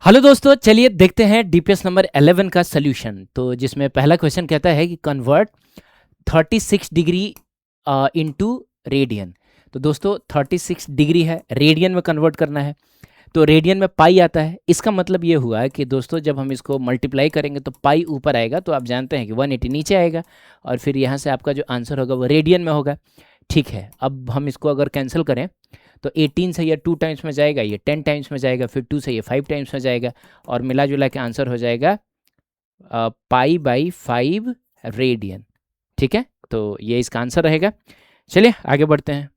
Hello दोस्तों, चलिए देखते हैं डीपीएस नंबर 11 का सॉल्यूशन। तो जिसमें पहला क्वेश्चन कहता है कि कन्वर्ट 36 डिग्री इनटू रेडियन। तो दोस्तों 36 डिग्री है, रेडियन में कन्वर्ट करना है। तो रेडियन में पाई आता है। इसका मतलब ये हुआ है कि दोस्तों जब हम इसको मल्टीप्लाई करेंगे तो पाई ऊपर आएगा, तो आप जानते हैं कि 180 नीचे आएगा और फिर यहाँ से आपका जो आंसर होगा वो रेडियन में होगा। ठीक है, अब हम इसको अगर कैंसिल करें तो 18 से ये 2 टाइम्स में जाएगा, ये 10 टाइम्स में जाएगा, फिर 2 से ये 5 टाइम्स में जाएगा और मिला जुला के आंसर हो जाएगा पाई बाई 5 रेडियन। ठीक है, तो ये इसका आंसर रहेगा। चलिए आगे बढ़ते हैं।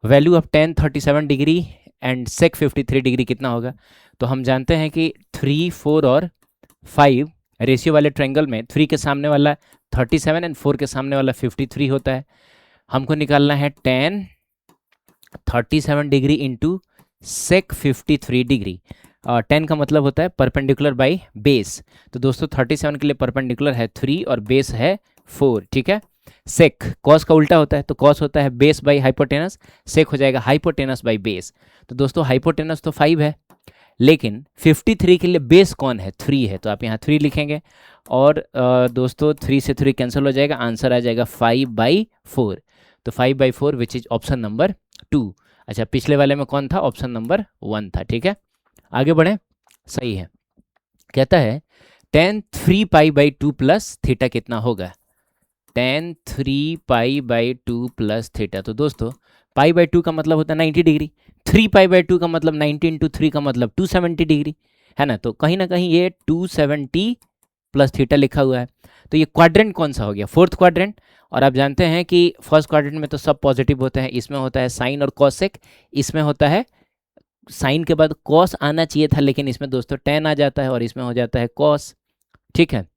Value of tan 37 degree and sec 53 degree कितना होगा? तो हम जानते हैं कि 3, 4 और 5 रेशियो वाले ट्रायंगल में 3 के सामने वाला 37 एंड 4 के सामने वाला 53 होता है। हमको निकालना है tan 37 degree into sec 53 degree. 10 का मतलब होता है परपेंडिकुलर बाई बेस। तो दोस्तों 37 के लिए परपेंडिकुलर है 3 और बेस है 4। ठीक है, सेक कॉस का उल्टा होता है, तो कॉस होता है बेस बाई हाइपोटेनस, सेक हो जाएगा हाइपोटेनस बाई बेस। तो दोस्तों हाइपोटेनस तो 5 है, लेकिन 53 के लिए बेस कौन है? 3 है, तो आप यहाँ 3 लिखेंगे और दोस्तों 3 से 3 कैंसिल हो जाएगा, आंसर आ जाएगा 5/4। तो 5/4 विच इज ऑप्शन नंबर 2। अच्छा, पिछले वाले में कौन था? ऑप्शन नंबर 1 था। ठीक है, आगे बढ़े। सही है, कहता है tan 3π/2 प्लस थीटा कितना होगा? tan 3π/2 plus theta. तो दोस्तों π/2 का मतलब होता है 90 डिग्री, 3π/2 का मतलब 90 इंटू 3 का मतलब 270 डिग्री है ना। तो कहीं ना कहीं ये 270 प्लस थीटा लिखा हुआ है। तो ये क्वाड्रेंट कौन सा हो गया? Fourth quadrant. और आप जानते हैं कि फर्स्ट क्वाड्रेंट में तो सब पॉजिटिव होते हैं। इसमें होता है साइन और कॉसेक, इसमें होता है साइन के बाद कॉस आना चाहिए था, लेकिन इसमें दोस्तों tan आ जाता है और इसमें हो जाता है कॉस। ठीक है,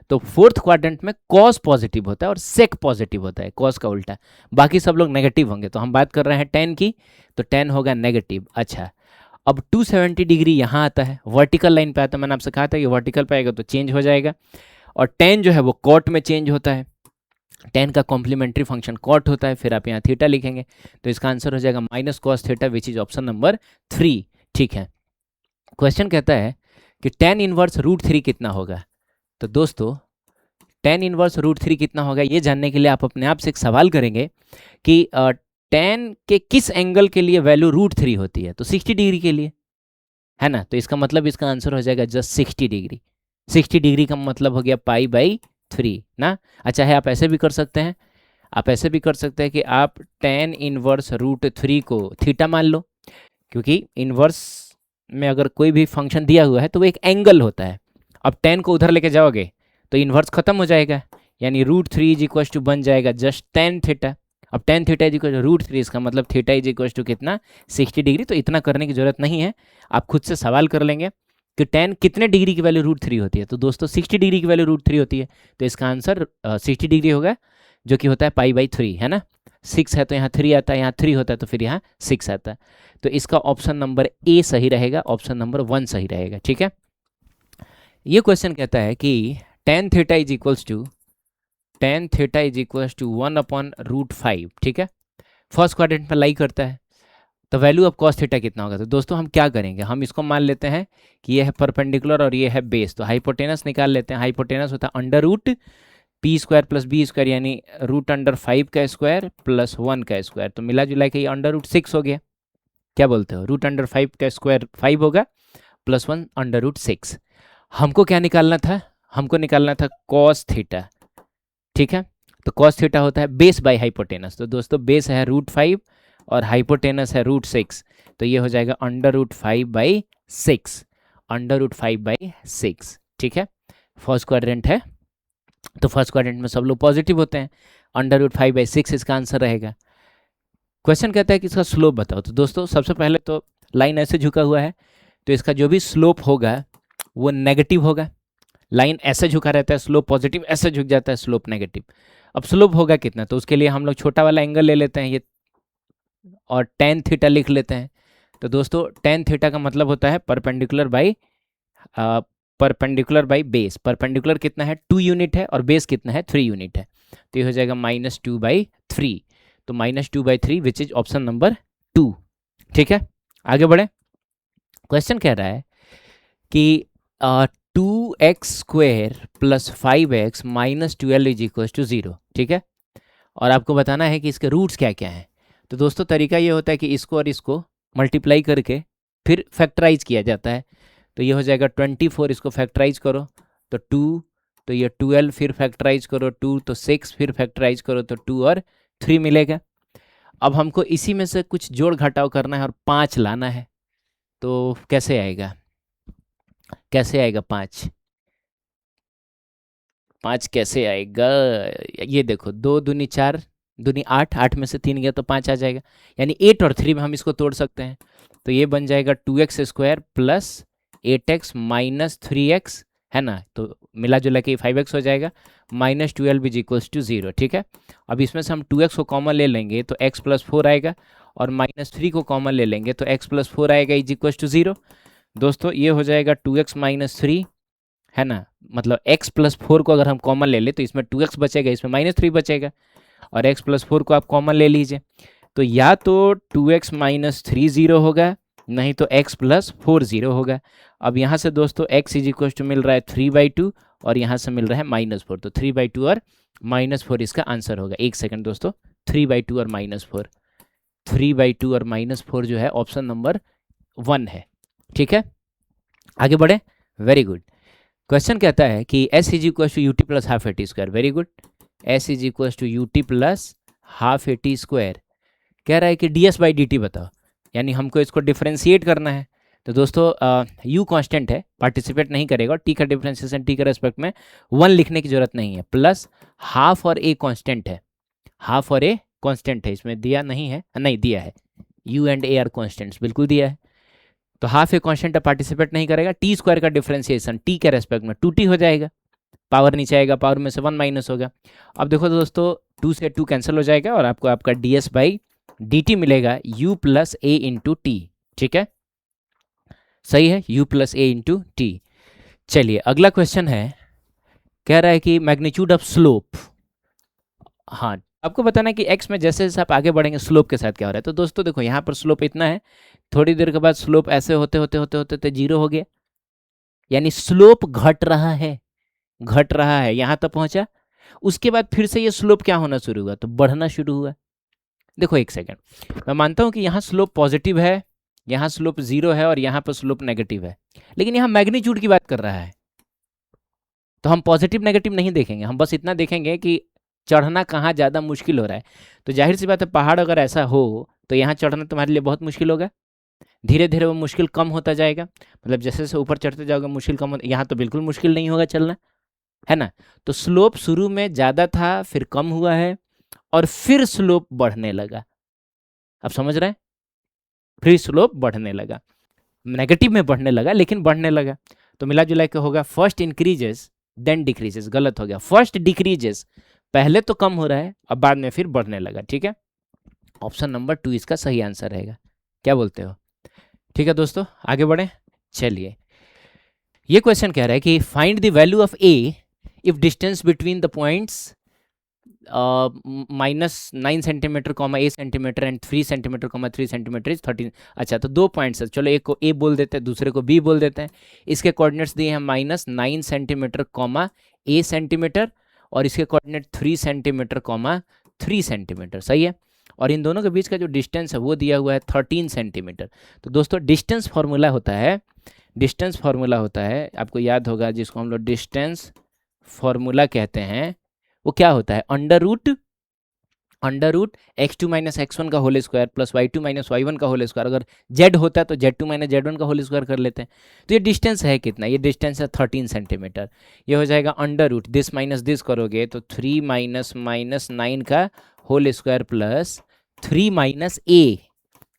तो फोर्थ क्वाड्रेंट में कॉस पॉजिटिव होता है और सेक पॉजिटिव होता है, कॉस का उल्टा। बाकी सब लोग नेगेटिव होंगे, तो हम बात कर रहे हैं tan की, तो tan होगा नेगेटिव। अच्छा, अब 270 डिग्री यहाँ आता है, वर्टिकल लाइन पे आता है। मैंने आपसे कहा था कि वर्टिकल पे आएगा तो चेंज हो जाएगा, और tan जो है वो कॉट में चेंज होता है। tan का कॉम्प्लीमेंट्री फंक्शन कॉट होता है, फिर आप यहाँ थीटा लिखेंगे, तो इसका आंसर हो जाएगा minus cos theta which is option number 3। ठीक है, क्वेश्चन कहता है कि tan इनवर्स √3 कितना होगा? तो दोस्तों tan इनवर्स √3 कितना होगा, ये जानने के लिए आप अपने आप से एक सवाल करेंगे कि tan के किस एंगल के लिए वैल्यू √3 होती है? तो 60 डिग्री के लिए, है ना। तो इसका मतलब इसका आंसर हो जाएगा जस्ट 60 डिग्री। 60 डिग्री का मतलब हो गया π/3 ना। अच्छा है, आप ऐसे भी कर सकते हैं, आप ऐसे भी कर सकते हैं कि आप tan इनवर्स √3 को थीटा मान लो, क्योंकि इनवर्स में अगर कोई भी फंक्शन दिया हुआ है तो वो एक एंगल होता है। अब tan को उधर लेके जाओगे तो इन्वर्स खत्म हो जाएगा, यानी √3 इज इक्वल टू बन जाएगा जस्ट tan थीटा। अब tan theta is equal to √3, इसका मतलब थीटा इज इक्वल टू कितना? 60 डिग्री। तो इतना करने की जरूरत नहीं है, आप खुद से सवाल कर लेंगे कि tan कितने डिग्री की वैल्यू √3 होती है? तो दोस्तों 60 डिग्री की वैल्यू √3 होती है, तो इसका आंसर 60 डिग्री होगा, जो कि होता है π/3, है ना। 6 है तो यहाँ 3 आता है, यहाँ 3 होता है तो फिर यहाँ 6 आता है। तो इसका ऑप्शन नंबर ए सही रहेगा, ऑप्शन नंबर 1 सही रहेगा। ठीक है, ये क्वेश्चन कहता है कि tan theta is equals to 1/√5। ठीक है, फर्स्ट क्वाड्रेंट में लाई करता है, तो वैल्यू ऑफ कॉस थीटा कितना होगा? तो दोस्तों हम क्या करेंगे, हम इसको मान लेते हैं कि ये है परपेंडिकुलर और ये है बेस, तो हाइपोटेनस निकाल लेते हैं। हाइपोटेनस होता है √p² + b², यानी √5 का स्क्वायर प्लस 1 का स्क्वायर, तो मिला जुला के ये √6 हो गया। क्या बोलते हो? √5 का स्क्वायर 5 होगा प्लस 1 √6। हमको क्या निकालना था? हमको निकालना था कॉस थीटा। ठीक है, तो कॉस थीटा होता है बेस बाय हाइपोटेनस। तो दोस्तों बेस है √5 और हाइपोटेनस है √6, तो ये हो जाएगा √5/6, √5/6। ठीक है, फर्स्ट क्वाड्रेंट है, तो फर्स्ट क्वाड्रेंट में सब लोग पॉजिटिव होते हैं, √5/6 इसका आंसर रहेगा। क्वेश्चन कहता है कि इसका स्लोप बताओ। तो दोस्तों सबसे पहले तो लाइन ऐसे झुका हुआ है, तो इसका जो भी स्लोप होगा वो नेगेटिव होगा। लाइन ऐसे झुका रहता है, स्लोप पॉजिटिव, ऐसे झुक जाता है, स्लोप नेगेटिव। अब स्लोप होगा कितना? तो उसके लिए हम लोग छोटा वाला एंगल ले लेते हैं ये, और tan थीटा लिख लेते हैं। तो दोस्तों tan थीटा का मतलब होता है परपेंडिकुलर बाई बेस। परपेंडिकुलर कितना है? 2 यूनिट है, और बेस कितना है? 3 यूनिट है, तो ये हो जाएगा -2/3। तो -2/3 विच इज ऑप्शन नंबर 2। ठीक है, आगे बढ़े। क्वेश्चन कह रहा है कि 2x² + 5x - 12 = 0, ठीक है। और आपको बताना है कि इसके रूट्स क्या क्या हैं। तो दोस्तों तरीका ये होता है कि इसको और इसको मल्टीप्लाई करके फिर फैक्टराइज किया जाता है। तो ये हो जाएगा 24, इसको फैक्टराइज करो तो 2, तो ये 12, फिर फैक्टराइज करो 2, तो 6, फिर फैक्टराइज करो तो 2 और 3 मिलेगा। अब हमको इसी में से कुछ जोड़ घटाव करना है और 5 लाना है। तो कैसे आएगा, कैसे आएगा 5? 5 कैसे आएगा? ये देखो, 2 दूनी 4, दूनी 8, 8 में से 3 गया तो 5 आ जाएगा। यानी 8 और 3 में हम इसको तोड़ सकते हैं। तो ये बन जाएगा 2x² + 8x - 3x, है ना। तो मिला जुला के 5x हो जाएगा, -12 = 0, ठीक है। अब इसमें से हम 2x को कॉमन ले लेंगे तो x + 4 आएगा, और -3 को कॉमन ले लेंगे तो x + 4 आएगा = 0। दोस्तों ये हो जाएगा 2x - 3, है ना। मतलब x + 4 को अगर हम कॉमन ले लें तो इसमें 2x बचेगा, इसमें -3 बचेगा, और x + 4 को आप कॉमन ले लीजिए। तो या तो 2x - 3 0 होगा, नहीं तो x + 4 0 होगा। अब यहाँ से दोस्तों x = मिल रहा है 3/2, और यहाँ से मिल रहा है -4, तो 3/2 और -4 इसका आंसर होगा। एक सेकंड दोस्तों, 3/2 और -4, 3/2 और -4 जो है ऑप्शन नंबर 1 है, ठीक है। आगे बढ़े, वेरी गुड। क्वेश्चन कहता है कि s = ut + ½ AT², very good. s = ut + ½ AT²। कह रहा है कि ds/dt बताओ, यानी हमको इसको डिफ्रेंशिएट करना है। तो दोस्तों u कांस्टेंट है, पार्टिसिपेट नहीं करेगा, और t का डिफ्रेंशिएशन t के रेस्पेक्ट में 1 लिखने की जरूरत नहीं है, प्लस हाफ और a कांस्टेंट है, हाफ और a कांस्टेंट है, इसमें दिया नहीं है, नहीं दिया है, u and a are constants, बिल्कुल दिया है। तो हाफ ए कांस्टेंट पार्टिसिपेट नहीं करेगा, t² का डिफरेंशिएशन t के रेस्पेक्ट में 2t हो जाएगा, पावर नीचे आएगा, पावर में से 1 माइनस होगा। अब देखो दोस्तों 2 से 2 कैंसिल हो जाएगा, और आपको आपका ds/dt मिलेगा u + a × t, ठीक है, सही है, u + a × t। चलिए अगला क्वेश्चन है, कह रहा है कि मैग्नीट्यूड ऑफ स्लोप। हाँ, आपको बताना है कि x में जैसे जैसे आप आगे बढ़ेंगे स्लोप के साथ क्या हो रहा है। तो दोस्तों देखो, यहाँ पर स्लोप इतना है, थोड़ी देर के बाद स्लोप ऐसे होते होते होते होते होते 0 हो गया, यानी स्लोप घट रहा है, घट रहा है, यहाँ तक पहुंचा। उसके बाद फिर से ये स्लोप क्या होना शुरू हुआ, तो बढ़ना शुरू हुआ। देखो एक सेकेंड, मैं मानता हूँ कि यहाँ स्लोप पॉजिटिव है, यहाँ स्लोप 0 है, और यहाँ पर स्लोप नेगेटिव है, लेकिन यहाँ मैग्नीट्यूड की बात कर रहा है, तो हम पॉजिटिव नेगेटिव नहीं देखेंगे, हम बस इतना देखेंगे कि चढ़ना कहाँ ज़्यादा मुश्किल हो रहा है। तो जाहिर सी बात है, पहाड़ अगर ऐसा हो तो यहाँ चढ़ना तुम्हारे लिए बहुत मुश्किल होगा, धीरे धीरे वो मुश्किल कम होता जाएगा, मतलब जैसे जैसे ऊपर चढ़ते जाओगे मुश्किल कम होता, यहाँ तो बिल्कुल मुश्किल नहीं होगा चलना, है ना। तो स्लोप शुरू में ज़्यादा था, फिर कम हुआ है, और फिर स्लोप बढ़ने लगा। आप समझ रहे हैं, फिर स्लोप बढ़ने लगा, नेगेटिव में बढ़ने लगा, लेकिन बढ़ने लगा। तो मिला जुला के होगा फर्स्ट इंक्रीजेस देन डिक्रीजेस, गलत हो गया, फर्स्ट डिक्रीजेस, पहले तो कम हो रहा है, अब बाद में फिर बढ़ने लगा, ठीक है। ऑप्शन नंबर 2 इसका सही आंसर रहेगा, क्या बोलते हो? ठीक है दोस्तों, आगे बढ़े। चलिए ये क्वेश्चन कह रहा है कि find the value of a if distance between the points -9 centimetre, a centimetre, and 3 centimetre, 3 centimetre is 13। अच्छा, तो 2 पॉइंट्स है, चलो एक को a बोल देते हैं, दूसरे को b बोल देते हैं। इसके कोऑर्डिनेट्स दिए हैं -9 सेंटीमीटर, a सेंटीमीटर, और इसके कोऑर्डिनेट 3 सेंटीमीटर, 3 सेंटीमीटर, सही है। और इन दोनों के बीच का जो डिस्टेंस है वो दिया हुआ है 13 सेंटीमीटर। तो दोस्तों डिस्टेंस फार्मूला होता है, डिस्टेंस फार्मूला होता है, आपको याद होगा, जिसको हम लोग डिस्टेंस फार्मूला कहते हैं, वो क्या होता है, अंडर रूट x2 - x1 का whole square plus y2 - y1 का होल स्क्वायर। अगर z होता है तो z2 - z1 का होल स्क्वायर कर लेते हैं। तो ये डिस्टेंस है कितना, ये डिस्टेंस है 13 सेंटीमीटर। ये हो जाएगा under root, this minus this करोगे तो 3 - -9 का होल स्क्वायर प्लस 3 - a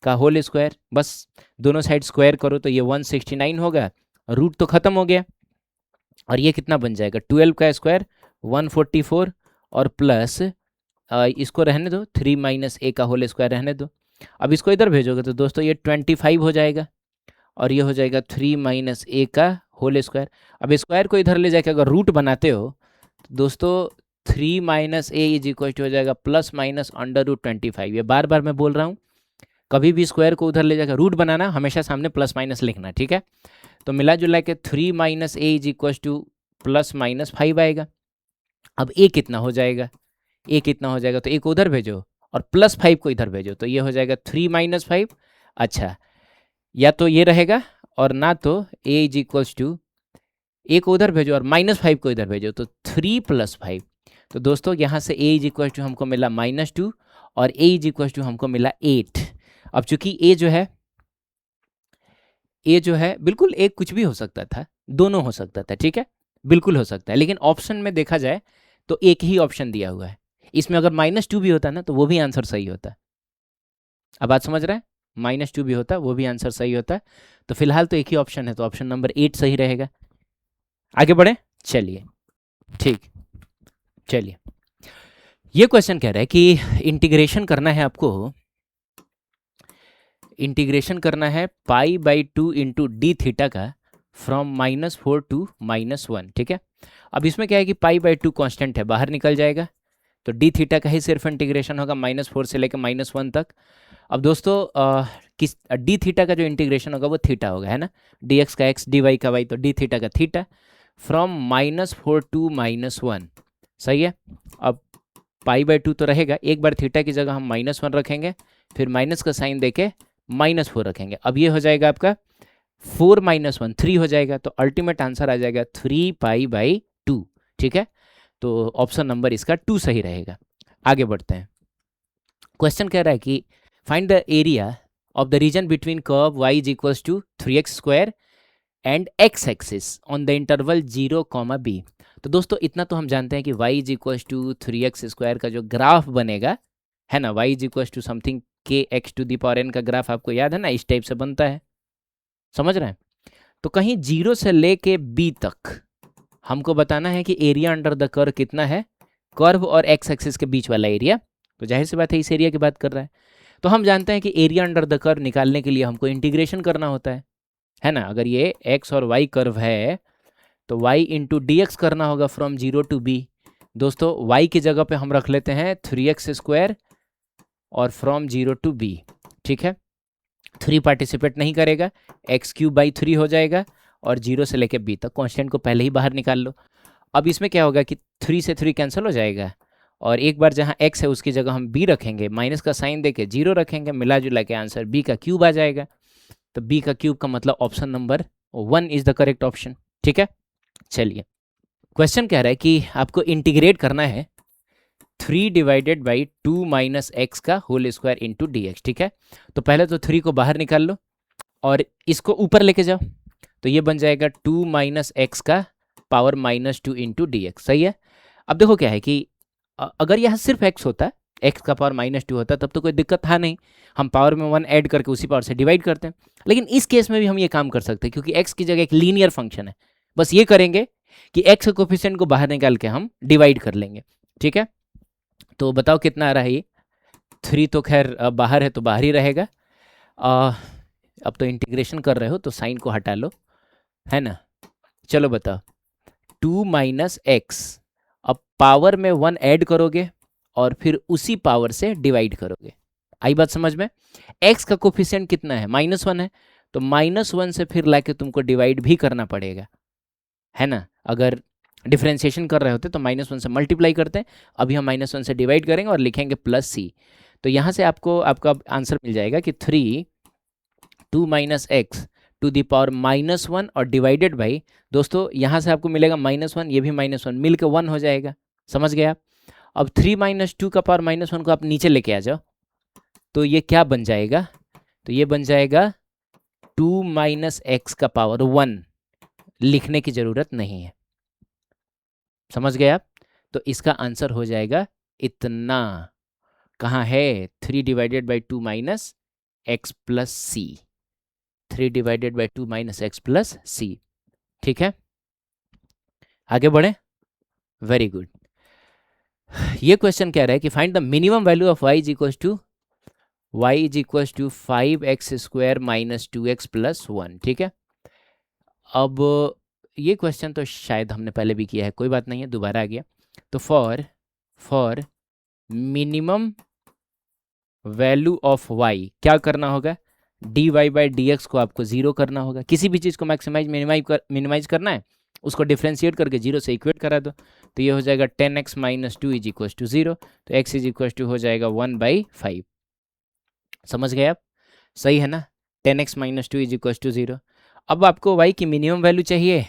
का होल स्क्वायर, बस दोनों साइड स्क्वायर करो तो ये 169 होगा, रूट तो खत्म हो गया, और ये कितना बन जाएगा 12 का स्क्वायर 144, और प्लस इसको रहने दो, 3 - a का होल स्क्वायर रहने दो। अब इसको इधर भेजोगे तो दोस्तों ये 25 हो जाएगा, और ये हो जाएगा 3 - a का होल स्क्वायर। अब स्क्वायर को इधर ले जाके अगर रूट बनाते हो तो दोस्तों 3 - a = हो जाएगा +- √25। ये बार बार मैं बोल रहा हूँ, कभी भी स्क्वायर को उधर ले जाकर रूट बनाना, हमेशा सामने प्लस माइनस लिखना, ठीक है। तो मिला जुला के 3 minus A is equal two plus minus 5 आएगा। अब ए कितना हो जाएगा, ए कितना हो जाएगा, तो ए को उधर भेजो और प्लस 5 को इधर भेजो, तो ये हो जाएगा 3 माइनस 5। अच्छा, या तो ये रहेगा और ना तो ए इज इक्वल्स टू, ए को उधर भेजो और माइनस 5 को इधर भेजो, तो 3 प्लस 5। तो दोस्तों यहाँ से ए इज इक्वल टू हमको मिला -2 और ए इज इक्वल टू हमको मिला 8। अब चूंकि ए जो है बिल्कुल एक कुछ भी हो सकता था, दोनों हो सकता था, ठीक है, बिल्कुल हो सकता है, लेकिन ऑप्शन में देखा जाए तो एक ही ऑप्शन दिया हुआ है। इसमें अगर -2 भी होता ना तो वो भी आंसर सही होता। अब बात समझ रहे हैं, -2 भी होता वो भी आंसर सही होता। तो फिलहाल तो एक ही ऑप्शन है, तो ऑप्शन नंबर 8 सही रहेगा। आगे बढ़े, चलिए, ठीक, चलिए। ये क्वेश्चन कह रहा है कि इंटीग्रेशन करना है आपको, इंटीग्रेशन करना है π/2 इंटू डी थीटा का फ्रॉम -4 टू -1, ठीक है। अब इसमें क्या है कि π/2 कांस्टेंट है, बाहर निकल जाएगा, तो डी थीटा का ही सिर्फ इंटीग्रेशन होगा -4 से लेकर -1 तक। अब दोस्तों किस डी थीटा का जो इंटीग्रेशन होगा वो थीटा होगा, है ना, डी एक्स का एक्स, डी वाई का वाई, तो डी थीटा का थीटा फ्रॉम -4 टू -1, सही है। अब π/2 तो रहेगा, एक बार थीटा की जगह हम -1 रखेंगे, फिर माइनस का साइन देके -4 रखेंगे। अब ये हो जाएगा आपका 4 - 1 3 हो जाएगा, तो अल्टीमेट आंसर आ जाएगा 3π/2, ठीक है। तो ऑप्शन नंबर इसका 2 सही रहेगा। आगे बढ़ते हैं। क्वेश्चन कह रहा है कि find the area of the region between curve y is equals to 3x² and x axis on the interval 0, b। तो दोस्तों इतना तो हम जानते हैं कि y is equals to 3x² का जो ग्राफ बनेगा, है ना, y is equals to something kx⁴n का ग्राफ आपको याद है ना, इस टाइप से बनता है, समझ रहे हैं। तो कहीं 0 से लेके b तक हमको बताना है कि एरिया अंडर द कर्व कितना है, कर्व और x एक्सिस के बीच वाला एरिया। तो जाहिर सी बात है इस एरिया की बात कर रहा है। तो हम जानते हैं कि एरिया अंडर द कर्व निकालने के लिए हमको इंटीग्रेशन करना होता है ना। अगर ये x और y कर्व है तो y इंटू डी एक्स करना होगा फ्रॉम 0 टू b। दोस्तों y की जगह पे हम रख लेते हैं 3x² और फ्रॉम 0 टू b, ठीक है। 3 पार्टिसिपेट नहीं करेगा, x³/3 हो जाएगा और 0 से लेके b तक कांस्टेंट को पहले ही बाहर निकाल लो। अब इसमें क्या होगा कि 3 से 3 कैंसिल हो जाएगा और एक बार जहाँ x है उसकी जगह हम b रखेंगे, माइनस का साइन देके 0 रखेंगे, मिला जुला के आंसर b का क्यूब आ जाएगा। तो b का क्यूब का मतलब option number 1 is the correct option, ठीक है। चलिए, क्वेश्चन कह रहा है कि आपको इंटीग्रेट करना है 3/2 - x का whole square into D X, ठीक है। तो पहले तो 3 को बाहर निकाल लो और इसको ऊपर लेके जाओ, तो ये बन जाएगा 2 - x का पावर -2 इंटू डी एक्स, सही है। अब देखो क्या है कि अगर यहाँ सिर्फ x होता है, x का पावर -2 होता तब तो कोई दिक्कत था नहीं, हम पावर में 1 ऐड करके उसी पावर से डिवाइड करते हैं। लेकिन इस केस में भी हम ये काम कर सकते हैं क्योंकि x की जगह एक लीनियर फंक्शन है। बस ये करेंगे कि x के कोफिशिएंट को बाहर निकाल के हम डिवाइड कर लेंगे, ठीक है। तो बताओ कितना आ रहा है ये, 3 तो खैर बाहर है तो बाहर ही रहेगा। अब तो इंटीग्रेशन कर रहे हो तो साइन को हटा लो, है ना। चलो बताओ 2 - x, अब पावर में 1 ऐड करोगे और फिर उसी पावर से डिवाइड करोगे। आई बात समझ में। x का कोफिशिएंट कितना है, -1 है, तो -1 से फिर लाके तुमको डिवाइड भी करना पड़ेगा, है ना। अगर डिफ्रेंशिएशन कर रहे होते तो -1 से मल्टीप्लाई करते हैं, अभी हम -1 से डिवाइड करेंगे और लिखेंगे +c। तो यहाँ से आपको आपका आंसर मिल जाएगा कि 3 2 - x टू द पावर -1 और डिवाइडेड बाई, दोस्तों यहाँ से आपको मिलेगा -1, ये भी -1 मिल के 1 हो जाएगा, समझ गया। अब 3 - 2 का पावर -1 को आप नीचे लेके आ जाओ, तो ये क्या बन जाएगा, तो ये बन जाएगा 2 - x का पावर 1, लिखने की जरूरत नहीं है, समझ गए आप। तो इसका आंसर हो जाएगा इतना, कहाँ है 3/2 - x + c, 3/2 - x + c, ठीक है। आगे बढ़े, वेरी गुड। ये क्वेश्चन कह रहा है कि find the minimum value of y is equal to 5x² - 2x + 1, ठीक है। अब ये क्वेश्चन तो शायद हमने पहले भी किया है, कोई बात नहीं है, दोबारा आ गया। तो for minimum value of Y क्या करना होगा, D Y by D X को आपको जीरो करना होगा। किसी भी चीज़ को मैक्सिमाइज मिनिमाइज करना है, उसको डिफ्रेंशिएट करके जीरो से इक्वेट करा दो, तो ये हो जाएगा 10x minus 2 is equal to 0, तो x इज इक्वल टू हो जाएगा 1/5। समझ गए आप, सही है ना, 10x minus 2 is equal to 0। अब आपको y की मिनिमम वैल्यू चाहिए,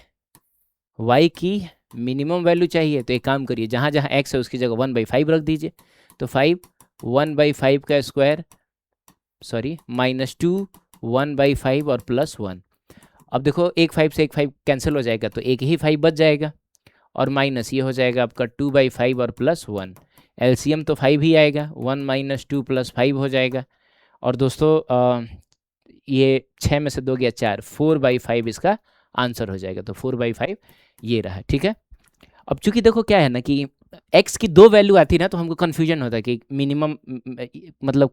y की मिनिमम वैल्यू चाहिए, तो एक काम करिए, जहाँ जहाँ x है उसकी जगह 1/5 रख दीजिए, तो 5 1/5 का स्क्वायर, सॉरी -2 1/5 और +1। अब देखो एक 5 से एक 5 कैंसिल हो जाएगा, तो एक ही 5 बच जाएगा, और माइनस ये हो जाएगा आपका 2/5 और +1, एलसीएम तो 5 ही आएगा, 1 - 2 + 5 हो जाएगा। और दोस्तों ये 6 में से 2 गया 4, 4/5 इसका आंसर हो जाएगा, तो 4/5 ये रहा, ठीक है। अब चूंकि देखो क्या है ना कि x की दो वैल्यू आती है ना, तो हमको कन्फ्यूजन होता है कि मिनिमम मतलब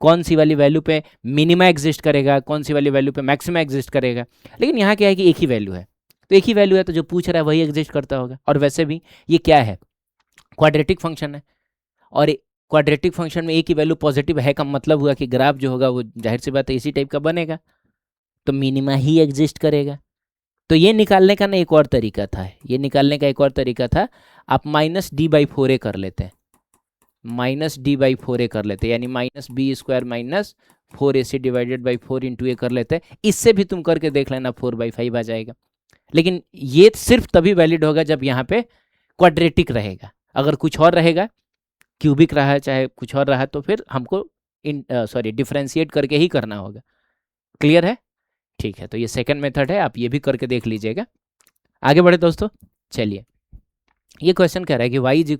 कौन सी वाली वैल्यू पे मिनिमा एग्जिस्ट करेगा, कौन सी वाली वैल्यू पे मैक्सिमा एग्जिस्ट करेगा। लेकिन यहाँ क्या है कि एक ही वैल्यू है, तो एक ही वैल्यू है, तो जो पूछ रहा है वही एग्जिस्ट करता होगा। और वैसे भी ये क्या है, क्वाड्रेटिक फंक्शन है, और क्वाड्रेटिक फंक्शन में एक ही वैल्यू पॉजिटिव है का मतलब हुआ कि ग्राफ जो होगा वो जाहिर सी बात है इसी टाइप का बनेगा, तो मिनिमा ही एग्जिस्ट करेगा। तो ये निकालने का ना एक और तरीका था, ये निकालने का एक और तरीका था, आप -d/4a कर लेते हैं, -d/4a कर लेते हैं, यानी -b² - 4ac divided by 4 into ए कर लेते हैं। इससे भी तुम करके देख लेना, 4/5 आ जाएगा। लेकिन ये सिर्फ तभी वैलिड होगा जब यहाँ पे क्वाड्रेटिक रहेगा, अगर कुछ और रहेगा, क्यूबिक रहा है चाहे कुछ और रहा, तो फिर हमको डिफ्रेंशिएट करके ही करना होगा। क्लियर है, ठीक है। तो ये सेकंड मेथड है, आप ये भी करके देख लीजिएगा। आगे बढ़े दोस्तों, चलिए ये क्वेश्चन कह रहा है कि y is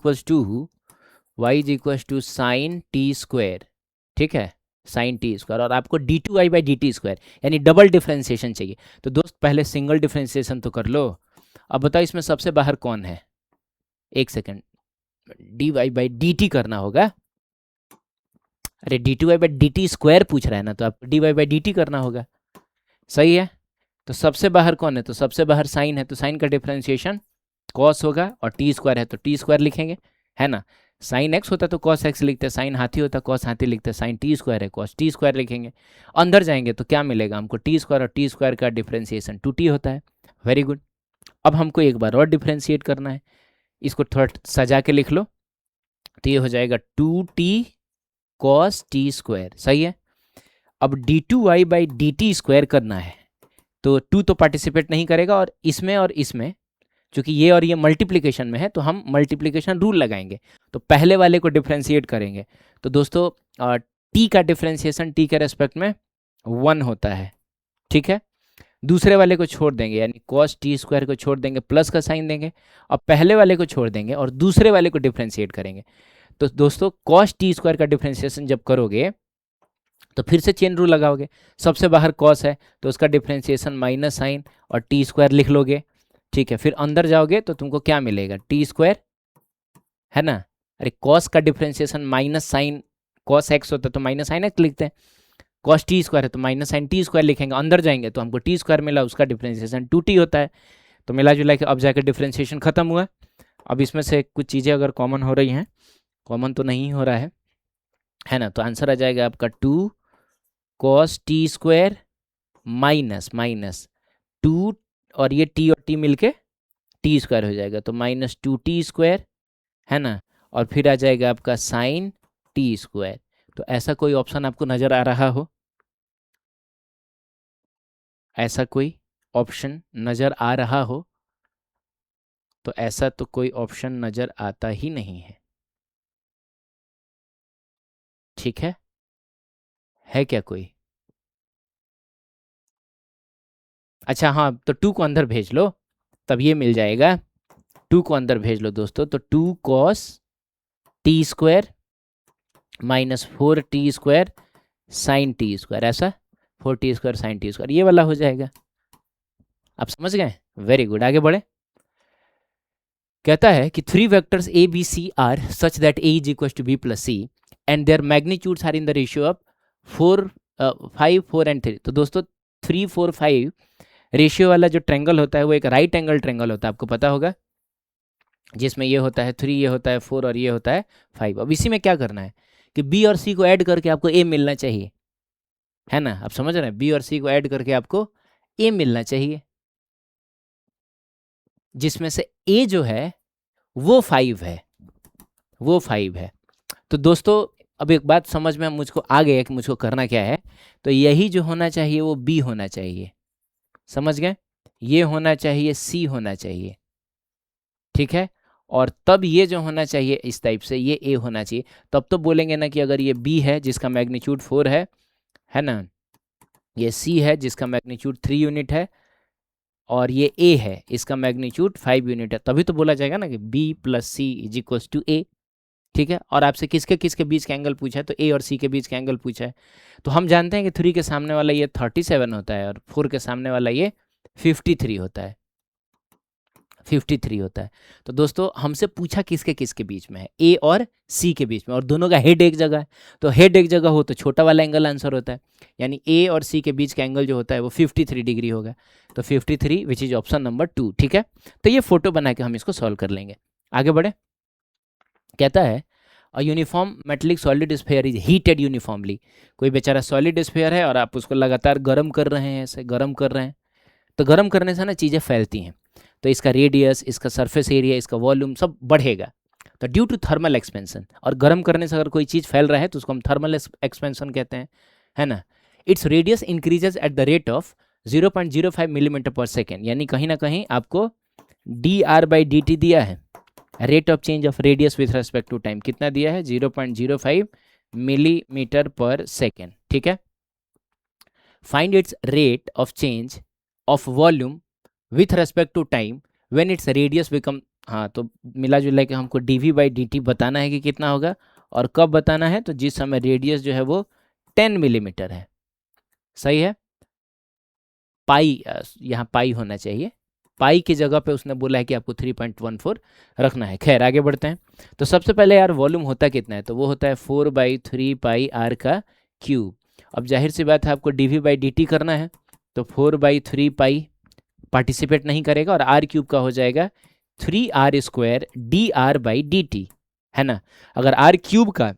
equal to sine T square, ठीक है, साइन टी स्क्वायर, और आपको d2y/dt² यानी डबल डिफ्रेंशिएशन चाहिए। तो दोस्त पहले सिंगल डिफ्रेंशिएशन तो कर लो। अब बताओ इसमें सबसे बाहर कौन है, एक सेकेंड, dy/dt करना होगा। अरे d2y/dt² पूछ रहा है ना, तो आपको dy/dt करना होगा, सही है। तो सबसे बाहर कौन है, तो सबसे बाहर साइन है, तो साइन का डिफ्रेंशिएशन कॉस होगा, और टी स्क्वायर है तो टी स्क्वायर लिखेंगे, है ना। साइन एक्स होता तो कॉस एक्स लिखते, साइन हाथी होता कॉस हाथी लिखते, साइन टी स्क्वायर है कॉस टी स्क्वायर लिखेंगे। अंदर जाएंगे तो क्या मिलेगा हमको, टी स्क्वायर और टी स्क्वायर का डिफ्रेंशिएशन 2t होता है। Very good. अब हमको एक बार और डिफ्रेंशिएट करना है, इसको थोड़ा सजा के लिख लो, तो ये हो जाएगा 2t कॉस टी स्क्वायर, सही है। अब d2y/dt² करना है, तो 2 तो पार्टिसिपेट नहीं करेगा, और इसमें चूंकि ये और ये मल्टीप्लिकेशन में है, तो हम मल्टीप्लिकेशन रूल लगाएंगे, तो पहले वाले को डिफ्रेंशिएट करेंगे। तो दोस्तों t का डिफ्रेंशिएशन t के रेस्पेक्ट में 1 होता है, ठीक है। दूसरे वाले को छोड़ देंगे, यानी cos t² को छोड़ देंगे, प्लस का साइन देंगे, और पहले वाले को छोड़ देंगे और दूसरे वाले को डिफ्रेंशिएट करेंगे। तो दोस्तों cos t² का डिफ्रेंशिएशन जब करोगे तो फिर से चेन रूल लगाओगे, सबसे बाहर cos है तो उसका डिफ्रेंशिएशन माइनस साइन और t² लिख लोगे, ठीक है। फिर अंदर जाओगे तो तुमको क्या मिलेगा, t², है ना। अरे cos का differentiation minus sine, cos x होता तो माइनस साइन x लिखते हैं, cos t² है तो माइनस साइन t² लिखेंगे। अंदर जाएंगे तो हमको t² मिला, उसका डिफ्रेंशिएशन 2t होता है। तो मिला जुला के अब जाकर डिफ्रेंशिएशन खत्म हुआ। अब इसमें से कुछ चीज़ें अगर कॉमन हो रही हैं, कॉमन तो नहीं हो रहा है ना, तो आंसर आ जाएगा आपका 2 cos t² माइनस 2, और ये t और t मिलके t² हो जाएगा, तो -2t², है ना, और फिर आ जाएगा आपका साइन t²। तो ऐसा कोई ऑप्शन आपको नज़र आ रहा हो, ऐसा कोई ऑप्शन नज़र आ रहा हो, तो ऐसा तो कोई ऑप्शन नज़र आता ही नहीं है, ठीक है क्या कोई। अच्छा हाँ, तो 2 को अंदर भेज लो, तब ये मिल जाएगा, 2 को अंदर भेज लो दोस्तों, तो 2 cos t² -4t² sign t², ऐसा 4t² साइन t², ये वाला हो जाएगा। आप समझ गए, वेरी गुड। आगे बढ़े, कहता है कि 3 vectors a b c are such that a is equal to b plus c and their magnitudes are in the ratio of 5 4 and 3। तो दोस्तों 3 4 5 रेशियो वाला जो ट्रेंगल होता है वो एक राइट एंगल ट्रेंगल होता है, आपको पता होगा, जिसमें ये होता है 3, ये होता है 4 और ये होता है 5। अब इसी में क्या करना है कि बी और सी को ऐड करके आपको ए मिलना चाहिए, है ना। आप समझ रहे हैं, बी और सी को ऐड करके आपको ए मिलना चाहिए, जिसमें से ए जो है वो 5 है, वो 5 है। तो दोस्तों अब एक बात समझ में मुझको आ गया कि मुझको करना क्या है। तो यही जो होना चाहिए वो बी होना चाहिए, समझ गए। ये होना चाहिए सी होना चाहिए, ठीक है। और तब ये जो होना चाहिए इस टाइप से ये ए होना चाहिए। तब तो बोलेंगे ना कि अगर ये बी है जिसका मैग्नीट्यूड 4 है ना, ये सी है जिसका मैग्नीट्यूड 3 यूनिट है, और ये ए है इसका मैग्नीट्यूड 5 यूनिट है, तभी तो बोला जाएगा ना कि B plus C is equals to A, ठीक है। और आपसे किसके किसके बीच का एंगल पूछा है, तो ए और सी के बीच का एंगल पूछा है। तो हम जानते हैं कि 3 के सामने वाला ये 37 होता है और 4 के सामने वाला ये 53 होता है, 53 होता है। तो दोस्तों हमसे पूछा किसके किसके बीच में है, ए और सी के बीच में, और दोनों का हेड एक जगह है। तो हेड एक जगह हो तो छोटा वाला एंगल आंसर होता है, यानी ए और सी के बीच का एंगल जो होता है वो 53 डिग्री होगा। तो 53 विच इज ऑप्शन नंबर 2, ठीक है। तो ये फोटो बना के हम इसको सॉल्व कर लेंगे। आगे बढ़े। कहता है a uniform metallic solid sphere is heated uniformly. कोई बेचारा सॉलिड स्फेयर है और आप उसको लगातार गर्म कर रहे हैं, ऐसे गर्म कर रहे हैं। तो गर्म करने से ना चीज़ें फैलती हैं, तो इसका रेडियस, इसका सरफेस एरिया, इसका वॉल्यूम सब बढ़ेगा। तो ड्यू टू थर्मल एक्सपेंशन, और गर्म करने से अगर कोई चीज़ फैल रहा है तो उसको हम थर्मल एक्सपेंशन कहते हैं, है ना। Its radius increases at the rate of 0.05 millimetre per second, यानी कहीं ना कहीं आपको dr/dt दिया है, rate of change of radius with respect to time कितना दिया है, 0.05 मिलीमीटर पर सेकेंड, ठीक है। Find its rate of change of volume with respect to time when its radius become, हाँ तो मिला जुला के हमको dv/dt बताना है कि कितना होगा, और कब बताना है, तो जिस समय रेडियस जो है वो 10 मिलीमीटर है, सही है। पाई, यहाँ पाई होना चाहिए, पाई की जगह पे उसने बोला है कि आपको 3.14 रखना है। खैर आगे बढ़ते हैं। तो सबसे पहले यार वॉल्यूम होता कितना है, तो वो होता है 4/3 पाई आर का क्यूब। अब जाहिर सी बात है आपको dv/dt करना है, तो 4/3 पाई पार्टिसिपेट नहीं करेगा, और आर क्यूब का हो जाएगा 3r² dr/dt, है ना। अगर आर क्यूब का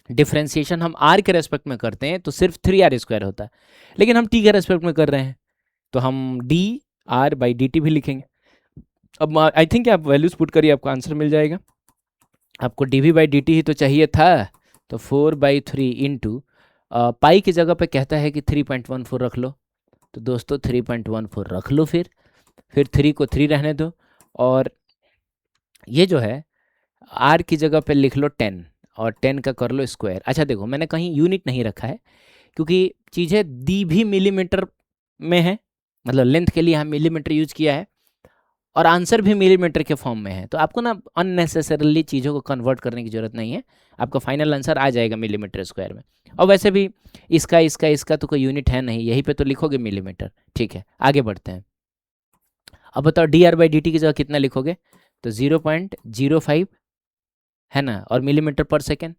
डिफ्रेंसिएशन हम आर के रेस्पेक्ट में करते हैं तो सिर्फ 3r² होता है, लेकिन हम टी के रेस्पेक्ट में कर रहे हैं तो हम dr/dt भी लिखेंगे। अब आई थिंक आप वैल्यूज पुट करिए, आपको आंसर मिल जाएगा। आपको dv/dt ही तो चाहिए था, तो 4/3 इंटू पाई की जगह पे कहता है कि 3.14 रख लो, तो दोस्तों 3.14 रख लो, फिर 3 को 3 रहने दो, और ये जो है r की जगह पे लिख लो 10, और 10 का कर लो स्क्वायर। अच्छा देखो मैंने कहीं यूनिट नहीं रखा है, क्योंकि चीज़ें दी भी मिलीमीटर में है, मतलब लेंथ के लिए हम मिलीमीटर यूज किया है, और आंसर भी मिलीमीटर के फॉर्म में है। तो आपको ना अननेसेसरली चीज़ों को कन्वर्ट करने की ज़रूरत नहीं है, आपका फाइनल आंसर आ जाएगा मिलीमीटर स्क्वायर में। और वैसे भी इसका तो कोई यूनिट है नहीं, यहीं पे तो लिखोगे मिलीमीटर, ठीक है। आगे बढ़ते हैं। अब बताओ dr/dt की जगह कितना लिखोगे, तो 0.05, है ना, और मिलीमीटर पर सेकेंड।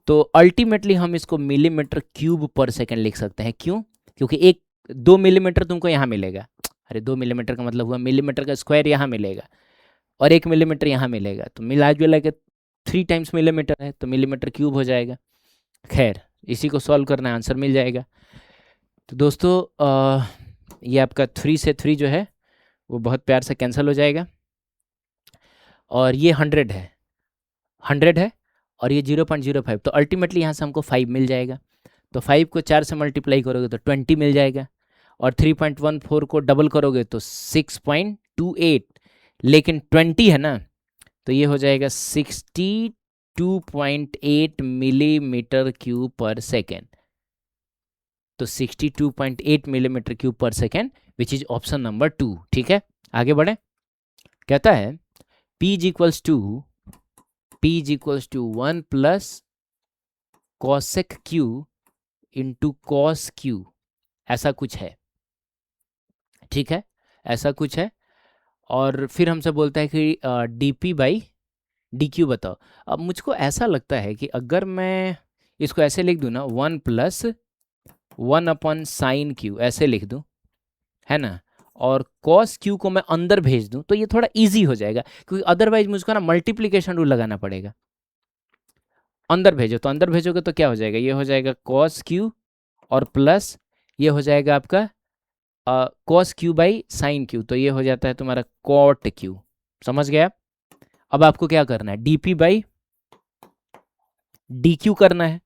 तो अल्टीमेटली हम इसको मिलीमीटर क्यूब पर सेकेंड लिख सकते हैं। क्यों? क्योंकि 2 मिलीमीटर तुमको यहाँ मिलेगा, अरे 2 मिलीमीटर का मतलब हुआ मिलीमीटर का स्क्वायर यहाँ मिलेगा, और 1 मिलीमीटर यहाँ मिलेगा, तो मिला जुला के 3 टाइम्स मिलीमीटर है, तो मिलीमीटर क्यूब हो जाएगा। खैर इसी को सॉल्व करना है, आंसर मिल जाएगा। तो दोस्तों ये आपका 3 से 3 जो है वो बहुत प्यार से कैंसिल हो जाएगा, और ये 100 है, 100 है, और ये 0.05, तो अल्टीमेटली यहाँ से हमको 5 मिल जाएगा। तो 5 को 4 से मल्टीप्लाई करोगे तो 20 मिल जाएगा, और 3.14 को डबल करोगे तो 6.28, लेकिन 20 है ना, तो ये हो जाएगा 62.8 मिलीमीटर क्यूब पर सेकेंड। तो 62.8 millimetre cube per second which is option number 2, ठीक है। आगे बढ़े। कहता है P is equals to 1 plus cosec Q into cos Q, ऐसा कुछ है, ठीक है, ऐसा कुछ है। और फिर हमसे बोलता है कि dp/dq बताओ। अब मुझको ऐसा लगता है कि अगर मैं इसको ऐसे लिख दूँ ना, 1 + 1/sin क्यू ऐसे लिख दूँ, है ना, और cos क्यू को मैं अंदर भेज दूँ, तो ये थोड़ा इजी हो जाएगा, क्योंकि अदरवाइज मुझको ना मल्टीप्लिकेशन रूल लगाना पड़ेगा। अंदर भेजो, तो अंदर भेजोगे तो क्या हो जाएगा, ये हो जाएगा कॉस क्यू और प्लस ये हो जाएगा आपका cos Q by sine Q, तो ये हो जाता है तुम्हारा कॉट क्यू। समझ गया? अब आपको क्या करना है, डीपी बाई डी क्यू करना है,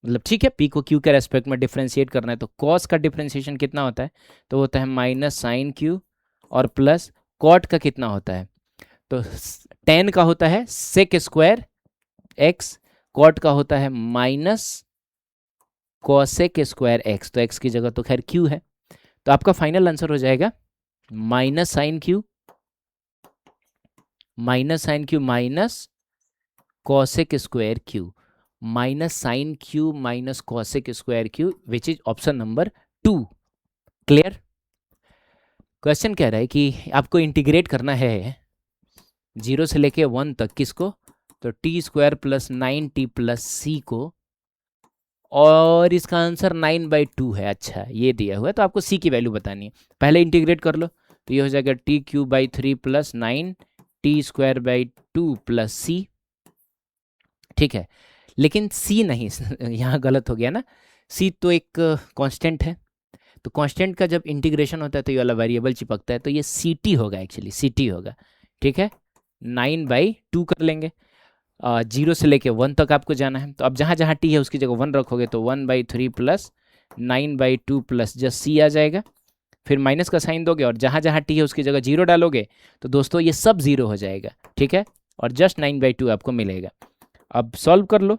मतलब ठीक है, पी को क्यू के रेस्पेक्ट में डिफ्रेंशिएट करना है। तो कॉस का डिफ्रेंशिएशन कितना होता है, तो होता है माइनस साइन क्यू और प्लस कॉट का कितना होता है, तो टेन का होता है सेक स्क्वायर एक्स, कॉट का होता है माइनस कॉसेक स्क्वायर एक्स, तो एक्स की जगह तो खैर क्यू है। तो आपका फाइनल आंसर हो जाएगा minus sine Q minus cosec square Q, minus sine Q minus cosec square Q, which is option number 2। Clear? Question कह रहा है कि आपको इंटीग्रेट करना है 0 से लेके 1 तक, किसको, तो T square plus 9t plus C को, और इसका आंसर 9/2 है। अच्छा, ये दिया हुआ है तो आपको सी की वैल्यू बतानी है। पहले इंटीग्रेट कर लो, तो ये हो जाएगा t³/3 प्लस 9t²/2 प्लस सी। ठीक है, लेकिन सी नहीं यहाँ गलत हो गया ना, सी तो एक कांस्टेंट है, तो कांस्टेंट का जब इंटीग्रेशन होता है तो ये वाला वेरिएबल चिपकता है, तो ये सी टी होगा, एक्चुअली सी टी होगा। ठीक है, 9/2 कर लेंगे, 0 से लेके 1 तक आपको जाना है, तो अब जहाँ जहाँ टी है उसकी जगह 1 रखोगे तो 1/3 प्लस 9/2 प्लस जस्ट सी आ जाएगा, फिर माइनस का साइन दोगे और जहाँ जहाँ टी है उसकी जगह 0 डालोगे, तो दोस्तों ये सब 0 हो जाएगा। ठीक है, और जस्ट 9/2 आपको मिलेगा। अब सॉल्व कर लो,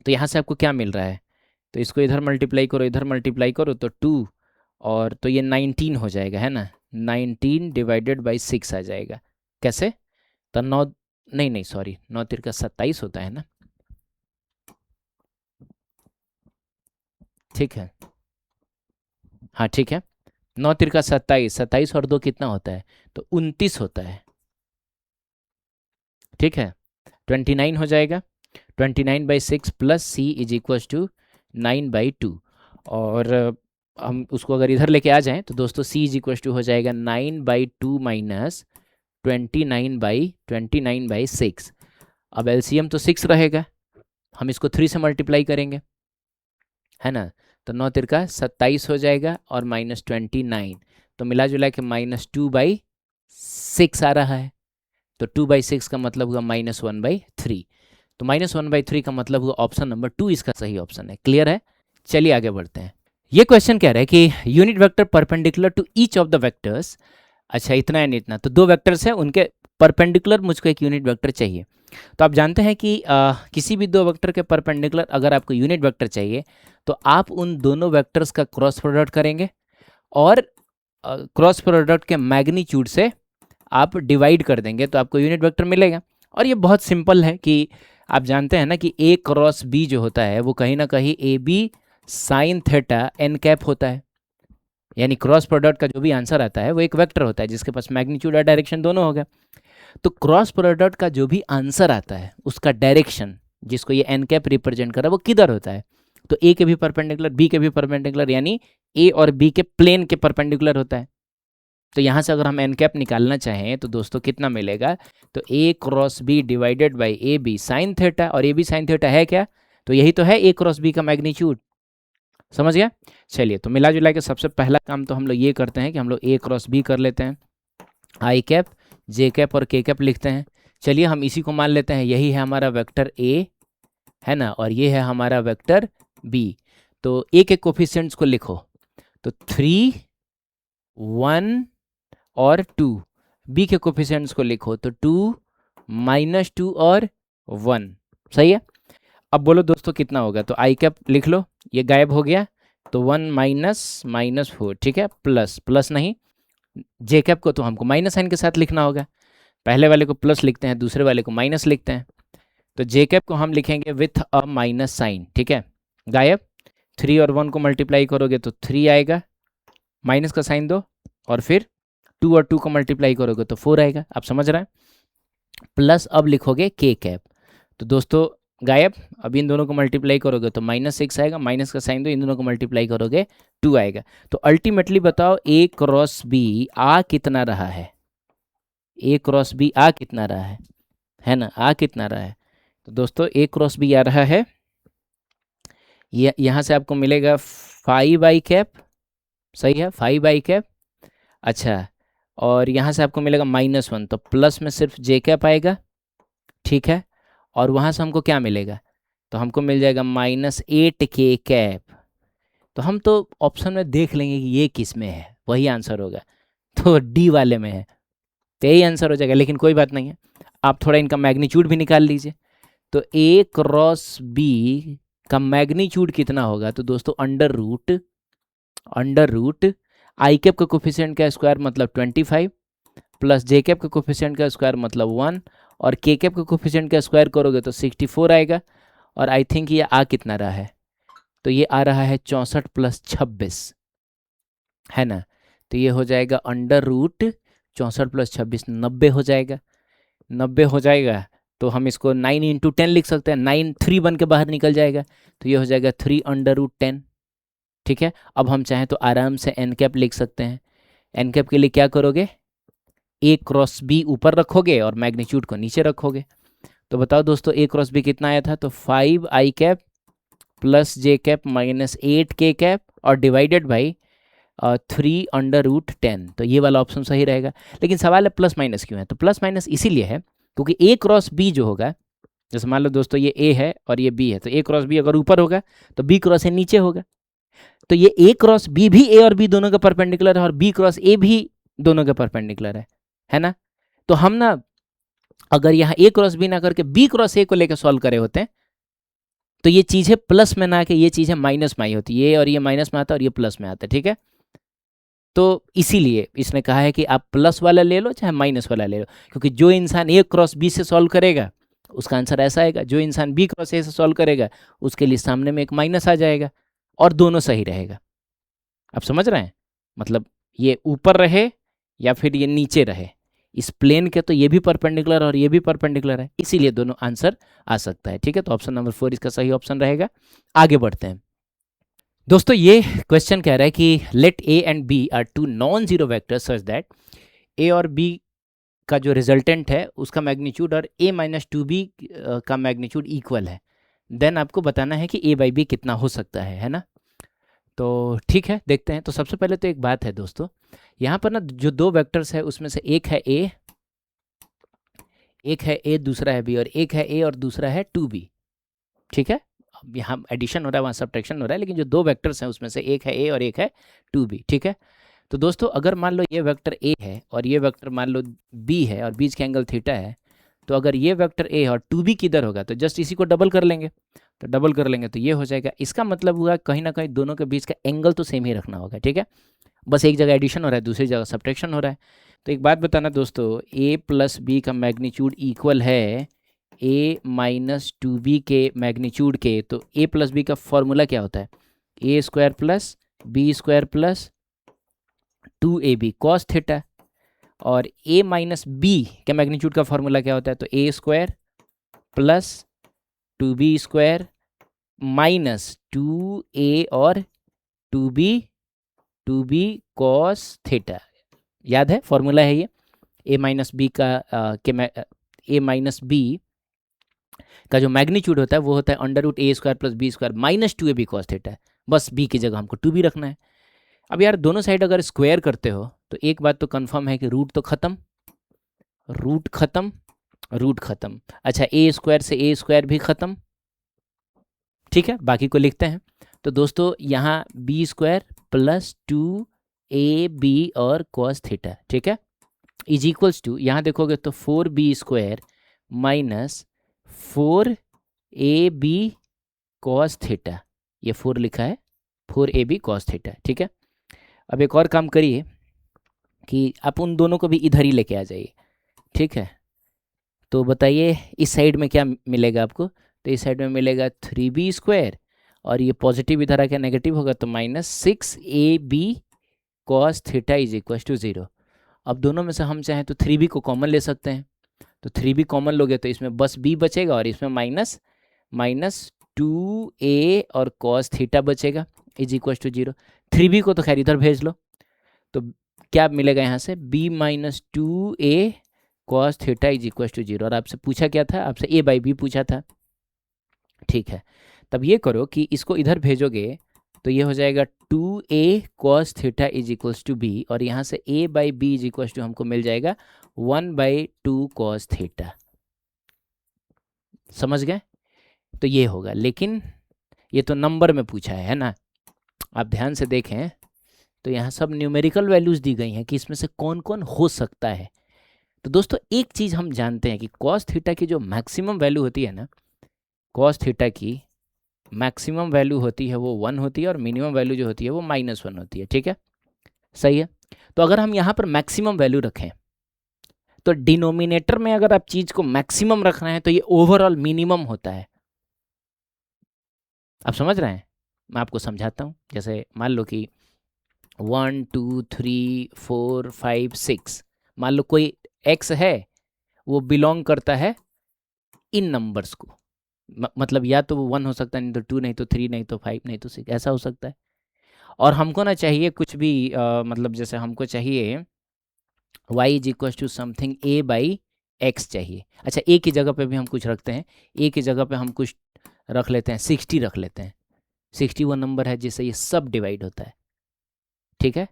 तो यहाँ से आपको क्या मिल रहा है, तो इसको इधर मल्टीप्लाई करो, इधर मल्टीप्लाई करो, तो 2 और तो ये 19 हो जाएगा, है ना, 19 डिवाइडेड बाई 6 आ जाएगा। कैसे, तो 9 नहीं नहीं सॉरी, 9 तिरका 27 होता है ना। ठीक है, हाँ ठीक है, 9 तिरका 27, 27 और 2 कितना होता है, तो 29 होता है। ठीक है, 29 हो जाएगा, 29/6 plus C is equal to 9/2, और हम उसको अगर इधर लेके आ जाएं तो दोस्तों c इज इक्वल टू हो जाएगा 9/2 माइनस 29/6। अब एलसीएम तो 6 रहेगा, हम इसको 3 से मल्टीप्लाई करेंगे, है ना, तो 9 तिरका 27 हो जाएगा और -29, तो मिला जुला के -2/6 आ रहा है, तो 2/6 का मतलब हुआ -1/3, तो -1/3 का मतलब हुआ ऑप्शन नंबर 2 इसका सही ऑप्शन है। क्लियर है? चलिए आगे बढ़ते हैं। ये क्वेश्चन कह रहा है कि unit vector perpendicular to each of the vectors, अच्छा इतना है नहीं इतना, तो 2 वेक्टर्स हैं उनके परपेंडिकुलर मुझको एक यूनिट वेक्टर चाहिए। तो आप जानते हैं कि किसी भी 2 वेक्टर के परपेंडिकुलर अगर आपको यूनिट वेक्टर चाहिए तो आप उन दोनों वेक्टर्स का क्रॉस प्रोडक्ट करेंगे और क्रॉस प्रोडक्ट के मैग्नीट्यूड से आप डिवाइड कर देंगे तो आपको यूनिट वेक्टर मिलेगा। और ये बहुत सिंपल है कि आप जानते हैं ना कि ए क्रॉस बी जो होता है वो कहीं ना कहीं A B sine theta N cap होता है, यानी क्रॉस प्रोडक्ट का जो भी आंसर आता है वो एक वेक्टर होता है जिसके पास मैग्नीट्यूड और डायरेक्शन दोनों होगा। तो क्रॉस प्रोडक्ट का जो भी आंसर आता है उसका डायरेक्शन जिसको ये एन कैप रिप्रेजेंट कर रहा है वो किधर होता है, तो ए के भी परपेंडिकुलर बी के भी परपेंडिकुलर, यानी ए और बी के प्लेन के परपेंडिकुलर होता है। तो यहाँ से अगर हम एन कैप निकालना चाहें तो दोस्तों कितना मिलेगा, तो A cross B divided by A B sine theta, और ए बी साइन थीटा है क्या, तो यही तो है ए क्रॉस बी का मैग्नीट्यूड। समझ गया? चलिए, तो मिला जुला के सबसे पहला काम तो हम लोग ये करते हैं कि हम लोग ए क्रॉस बी कर लेते हैं, आई कैप जे कैप और के कैप लिखते हैं। चलिए हम इसी को मान लेते हैं, यही है हमारा वेक्टर ए, है ना, और ये है हमारा वेक्टर बी। तो ए के कोफिशिएंट्स को लिखो, तो 3 1 और 2, बी के कोफिशिएंट्स को लिखो तो 2 -2 और 1। सही है? अब बोलो दोस्तों कितना होगा, तो आई कैप लिख लो, ये गायब हो गया, तो 1 -4, ठीक है, प्लस प्लस नहीं, जे कैप को तो हमको माइनस साइन के साथ लिखना होगा, पहले वाले को प्लस लिखते हैं दूसरे वाले को माइनस लिखते हैं, तो जे कैप को हम लिखेंगे विथ अ माइनस साइन। ठीक है, गायब, 3 और 1 को मल्टीप्लाई करोगे तो 3 आएगा, माइनस का साइन दो, और फिर 2 और 2 को मल्टीप्लाई करोगे तो 4 आएगा। आप समझ रहे हैं? प्लस अब लिखोगे के कैप, तो दोस्तों गायब, अब इन दोनों को मल्टीप्लाई करोगे तो -6 आएगा, माइनस का साइन दो, इन दोनों को मल्टीप्लाई करोगे 2 आएगा। तो अल्टीमेटली बताओ ए क्रॉस बी आ कितना रहा है, ए क्रॉस बी आ कितना रहा है ना, आ कितना रहा है, तो दोस्तों ए क्रॉस बी आ रहा है, यहाँ से आपको मिलेगा 5 i कैप, सही है 5 i कैप। अच्छा, और यहाँ से आपको मिलेगा -1, तो प्लस में सिर्फ जे कैप आएगा, ठीक है। और वहाँ से हमको क्या मिलेगा, तो हमको मिल जाएगा -8k कैप। तो हम तो ऑप्शन में देख लेंगे कि ये किस में है, वही आंसर होगा, तो डी वाले में है, तो यही आंसर हो जाएगा। लेकिन कोई बात नहीं है, आप थोड़ा इनका मैग्नीट्यूड भी निकाल लीजिए। तो ए क्रॉस बी का मैग्नीट्यूड कितना होगा, तो दोस्तों अंडर रूट आई कैप का कोफिशिएंट का स्क्वायर मतलब 25 प्लस जे कैप का कोफिशिएंट का स्क्वायर मतलब 1 और के कैप का कोफिशिएंट का स्क्वायर करोगे तो 64 आएगा। और आई थिंक ये आ कितना रहा है, तो ये आ रहा है 64 + 26, है ना। तो ये हो जाएगा अंडर रूट 64 + 26, 90 हो जाएगा। 90 हो जाएगा तो हम इसको 9 × 10 लिख सकते हैं, 9 3 बन के बाहर निकल जाएगा, तो ये हो जाएगा 3√10, ठीक है। अब हम चाहें तो आराम से एन कैप लिख सकते हैं। एन कैप के लिए क्या करोगे, ए क्रॉस बी ऊपर रखोगे और मैग्नीट्यूड को नीचे रखोगे। तो बताओ दोस्तों ए क्रॉस बी कितना आया था, तो 5i cap plus J cap -8k cap और डिवाइडेड बाई 3√10, तो ये वाला ऑप्शन सही रहेगा। लेकिन सवाल है प्लस माइनस क्यों है, तो प्लस माइनस इसीलिए है क्योंकि ए क्रॉस बी जो होगा, जैसे मान लो दोस्तों ये ए है और ये बी है, तो ए क्रॉस बी अगर ऊपर होगा तो बी क्रॉस ए नीचे होगा। तो ये ए क्रॉस बी भी ए और बी दोनों का परपेंडिकुलर है और बी क्रॉस ए भी दोनों का परपेंडिकुलर है ना। तो हम ना अगर यहाँ ए क्रॉस बी ना करके बी क्रॉस ए को लेकर सॉल्व करे होते हैं तो ये चीज़ें प्लस में ना आके ये चीज़ें माइनस में आई होती, ये और ये माइनस में आता और ये प्लस में आता, ठीक है। तो इसीलिए इसने कहा है कि आप प्लस वाला ले लो चाहे माइनस वाला ले लो, क्योंकि जो इंसान ए क्रॉस बी से सॉल्व करेगा उसका आंसर ऐसा आएगा, जो इंसान बी क्रॉस ए से सॉल्व करेगा उसके लिए सामने में एक माइनस आ जाएगा और दोनों सही रहेगा। आप समझ रहे हैं, मतलब ये ऊपर रहे या फिर ये नीचे रहे, इस प्लेन के तो ये भी परपेंडिकुलर और ये भी परपेंडिकुलर है, इसीलिए दोनों आंसर आ सकता है, ठीक है। तो ऑप्शन नंबर 4 इसका सही ऑप्शन रहेगा। आगे बढ़ते हैं दोस्तों, ये क्वेश्चन कह रहा है कि let A and B are two non zero vectors such that A और बी का जो रिजल्टेंट है उसका मैग्नीट्यूड और a - 2b का मैग्नीट्यूड इक्वल है, देन आपको बताना है कि a/b कितना हो सकता है ना। तो ठीक है, देखते हैं। तो सबसे पहले तो एक बात है दोस्तों, यहाँ पर ना जो दो वेक्टर्स है उसमें से एक है a दूसरा है b, और एक है a और दूसरा है 2b, ठीक है। अब यहाँ एडिशन हो रहा है, वहाँ सब्ट्रैक्शन हो रहा है, लेकिन जो दो वेक्टर्स हैं उसमें से एक है a और एक है 2b, ठीक है। तो दोस्तों अगर मान लो ये वेक्टर a है और ये वेक्टर मान लो b है और बीच का एंगल थीटा है, तो अगर ये वेक्टर a और 2b किधर होगा तो जस्ट इसी को डबल कर लेंगे, तो डबल कर लेंगे तो ये हो जाएगा। इसका मतलब हुआ कहीं ना कहीं दोनों के बीच का एंगल तो सेम ही रखना होगा, ठीक है। बस एक जगह एडिशन हो रहा है, दूसरी जगह सब्ट्रैक्शन हो रहा है। तो एक बात बताना दोस्तों, a + b का मैग्नीट्यूड इक्वल है a - 2b के मैग्नीट्यूड के, तो a + b का फॉर्मूला क्या होता है, a² + b² + 2ab cos theta, और a - b के मैग्नीट्यूड का फॉर्मूला क्या होता है, तो a² + 2b² - 2a और 2b cos थीटा, याद है फॉर्मूला है ये। a - b का a - b का जो मैग्नीट्यूड होता है वो होता है √a² + b² - 2ab cos theta, बस b की जगह हमको 2b रखना है। अब यार दोनों साइड अगर स्क्वायर करते हो तो एक बात तो कंफर्म है कि रूट तो खत्म, रूट खत्म, रूट खत्म। अच्छा, a² से a² भी खत्म, ठीक है। बाकी को लिखते हैं, तो दोस्तों यहाँ b² + 2ab और cos थीटा, ठीक है, इज इक्वल्स टू, यहाँ देखोगे तो 4b² - 4ab cos थीटा, ये 4 लिखा है, 4ab cos थीटा, ठीक है। अब एक और काम करिए कि आप उन दोनों को भी इधर ही लेके आ जाइए, ठीक है। तो बताइए इस साइड में क्या मिलेगा आपको, तो इस साइड में मिलेगा 3b² और ये पॉजिटिव इधर आके नेगेटिव होगा तो -6ab cos theta is equal to 0। अब दोनों में से हम चाहें तो 3b को कॉमन ले सकते हैं, तो 3b कॉमन लोगे तो इसमें बस b बचेगा और इसमें -2a और cos थीटा बचेगा इज इक्वल टू 0। 3b को तो खैर इधर भेज लो, तो क्या मिलेगा यहाँ से b - 2a cos theta is equal to 0, और आपसे पूछा क्या था, आपसे ए बाई बी पूछा था। ठीक है, तब ये करो कि इसको इधर भेजोगे तो ये हो जाएगा 2a cos theta is equals to B, और यहाँ से a by B is equals to हमको मिल जाएगा 1/2 कॉस थीटा। समझ गए? तो ये होगा, लेकिन ये तो नंबर में पूछा है ना, आप ध्यान से देखें तो यहाँ सब न्यूमेरिकल वैल्यूज़ दी गई हैं कि इसमें से कौन कौन हो सकता है। तो दोस्तों एक चीज़ हम जानते हैं कि कॉस थीटा की जो मैक्सिमम वैल्यू होती है ना, कॉस थीटा की मैक्सिमम वैल्यू होती है वो 1 होती है, और मिनिमम वैल्यू जो होती है वो -1 होती है। ठीक है, सही है। तो अगर हम यहाँ पर मैक्सिमम वैल्यू रखें तो डिनोमिनेटर में अगर आप चीज़ को मैक्सिमम रख रहे हैं तो ये ओवरऑल मिनिमम होता है। आप समझ रहे हैं? मैं आपको समझाता हूँ। जैसे मान लो कि 1 2 3 4 5 6, मान लो कोई x है, वो बिलोंग करता है इन नंबर्स को, मतलब या तो वो 1 हो सकता है, नहीं तो 2, नहीं तो 3, नहीं तो 5, नहीं तो 6, ऐसा हो सकता है। और हमको ना चाहिए कुछ भी मतलब जैसे हमको चाहिए y is equal to something a by X चाहिए। अच्छा, a की जगह पे भी हम कुछ रखते हैं, a की जगह पे हम कुछ रख लेते हैं, 60 रख लेते हैं। 60 वो नंबर है जिससे ये सब डिवाइड होता है। ठीक है,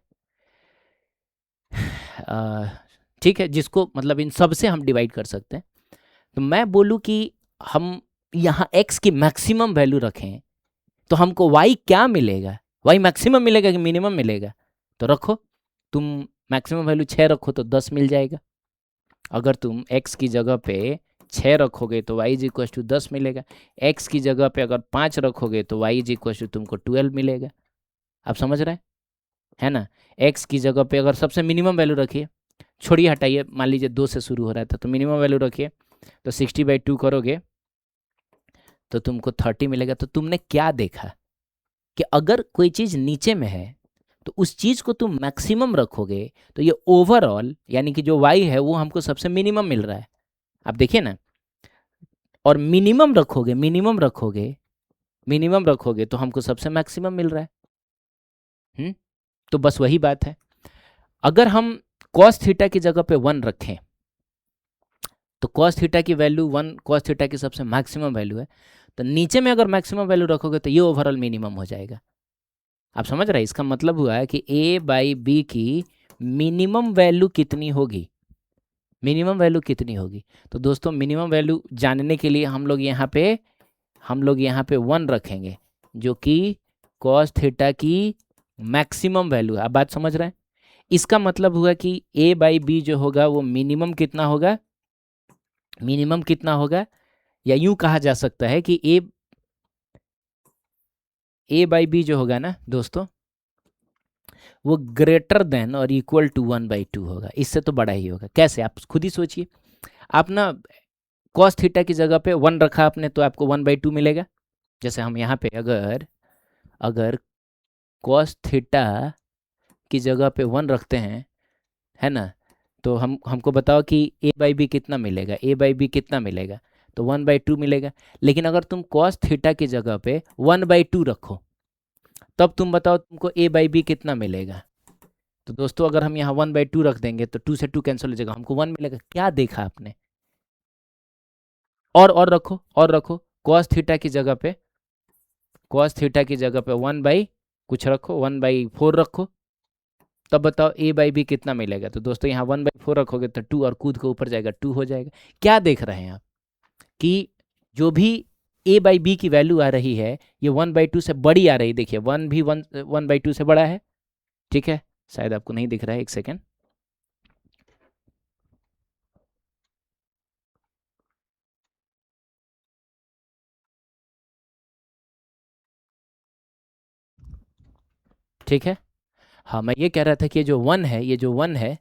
ठीक है, जिसको मतलब इन सब से हम डिवाइड कर सकते हैं। तो मैं बोलूँ कि हम यहाँ x की मैक्सिमम वैल्यू रखें तो हमको y क्या मिलेगा, y मैक्सिमम मिलेगा कि मिनिमम मिलेगा? तो रखो, तुम मैक्सिमम वैल्यू 6 रखो तो 10 मिल जाएगा। अगर तुम x की जगह पे 6 रखोगे तो y इज इक्वल टू 10 मिलेगा। x की जगह पे अगर 5 रखोगे तो y इज इक्वल टू तुमको 12 मिलेगा। आप समझ रहे हैं, है ना? x की जगह पे अगर सबसे मिनिमम वैल्यू रखिए, छोड़िए हटाइए, मान लीजिए 2 से शुरू हो रहा था तो मिनिमम वैल्यू रखिए, तो 60/2 करोगे तो तुमको 30 मिलेगा। तो तुमने क्या देखा कि अगर कोई चीज़ नीचे में है तो उस चीज़ को तुम मैक्सिमम रखोगे तो ये ओवरऑल यानी कि जो y है वो हमको सबसे मिनिमम मिल रहा है। आप देखिए ना, और मिनिमम रखोगे, मिनिमम रखोगे तो हमको सबसे मैक्सिमम मिल रहा है। तो बस वही बात है। अगर हम cos थीटा की जगह पे 1 रखें तो cos थीटा की वैल्यू 1 cos थीटा की सबसे मैक्सिमम वैल्यू है, तो नीचे में अगर मैक्सिमम वैल्यू रखोगे तो ये ओवरऑल मिनिमम हो जाएगा। आप समझ रहे हैं? इसका मतलब हुआ है कि a बाई बी की मिनिमम वैल्यू कितनी होगी, मिनिमम वैल्यू कितनी होगी। तो दोस्तों मिनिमम वैल्यू जानने के लिए हम लोग यहाँ पे 1 रखेंगे जो कि cos थीटा की मैक्सिमम वैल्यू है। आप बात समझ रहे हैं? इसका मतलब हुआ कि a बाई बी जो होगा वो मिनिमम कितना होगा, या यूं कहा जा सकता है कि a बाई बी जो होगा ना दोस्तों, वो ग्रेटर देन और इक्वल टू 1/2 होगा। इससे तो बड़ा ही होगा। कैसे, आप खुद ही सोचिए। आप ना cos थीटा की जगह पे 1 रखा आपने तो आपको 1/2 मिलेगा। जैसे हम यहाँ पे अगर cos थीटा की जगह पे 1 रखते हैं, है ना, तो हमको बताओ कि a बाई बी कितना मिलेगा, तो 1/2 मिलेगा। लेकिन अगर तुम cos थीटा की जगह पे 1/2 रखो तब तुम बताओ तुमको a बाई बी कितना मिलेगा। तो दोस्तों अगर हम यहाँ 1/2 रख देंगे तो 2 से 2 कैंसिल हो जाएगा, हमको 1 मिलेगा। क्या देखा आपने? और रखो cos थीटा की जगह पे 1 बाई कुछ रखो, 1/4 रखो, तब बताओ a बाई बी कितना मिलेगा। तो दोस्तों यहाँ 1/4 रखोगे तो 2, और कूद के ऊपर जाएगा 2 हो जाएगा। क्या देख रहे हैं आप कि जो भी a बाई बी की वैल्यू आ रही है ये 1/2 से बड़ी आ रही। देखिए 1 भी 1/2 से बड़ा है। ठीक है, शायद आपको नहीं दिख रहा है, एक सेकेंड। ठीक है, हाँ मैं ये कह रहा था कि ये जो 1 है,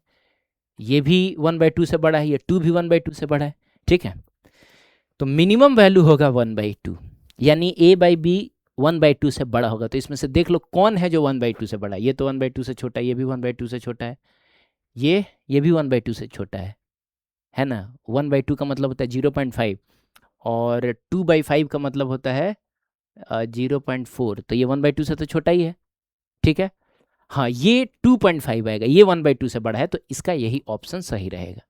ये भी 1/2 से बड़ा है, ये 2 भी 1/2 से बड़ा है। ठीक है, तो मिनिमम वैल्यू होगा 1/2, यानी a बाई बी 1/2 से बड़ा होगा। तो इसमें से देख लो कौन है जो 1/2 से बड़ा है। ये तो 1/2 से छोटा है, ये भी 1/2 से छोटा है, ये भी 1/2 से छोटा है ना। 1/2 का मतलब होता है 0.5, और 2/5 का मतलब होता है 0.4, तो ये 1/2 से तो छोटा ही है। ठीक है, हाँ ये 2.5 आएगा, ये 1/2 से बड़ा है, तो इसका यही ऑप्शन सही रहेगा।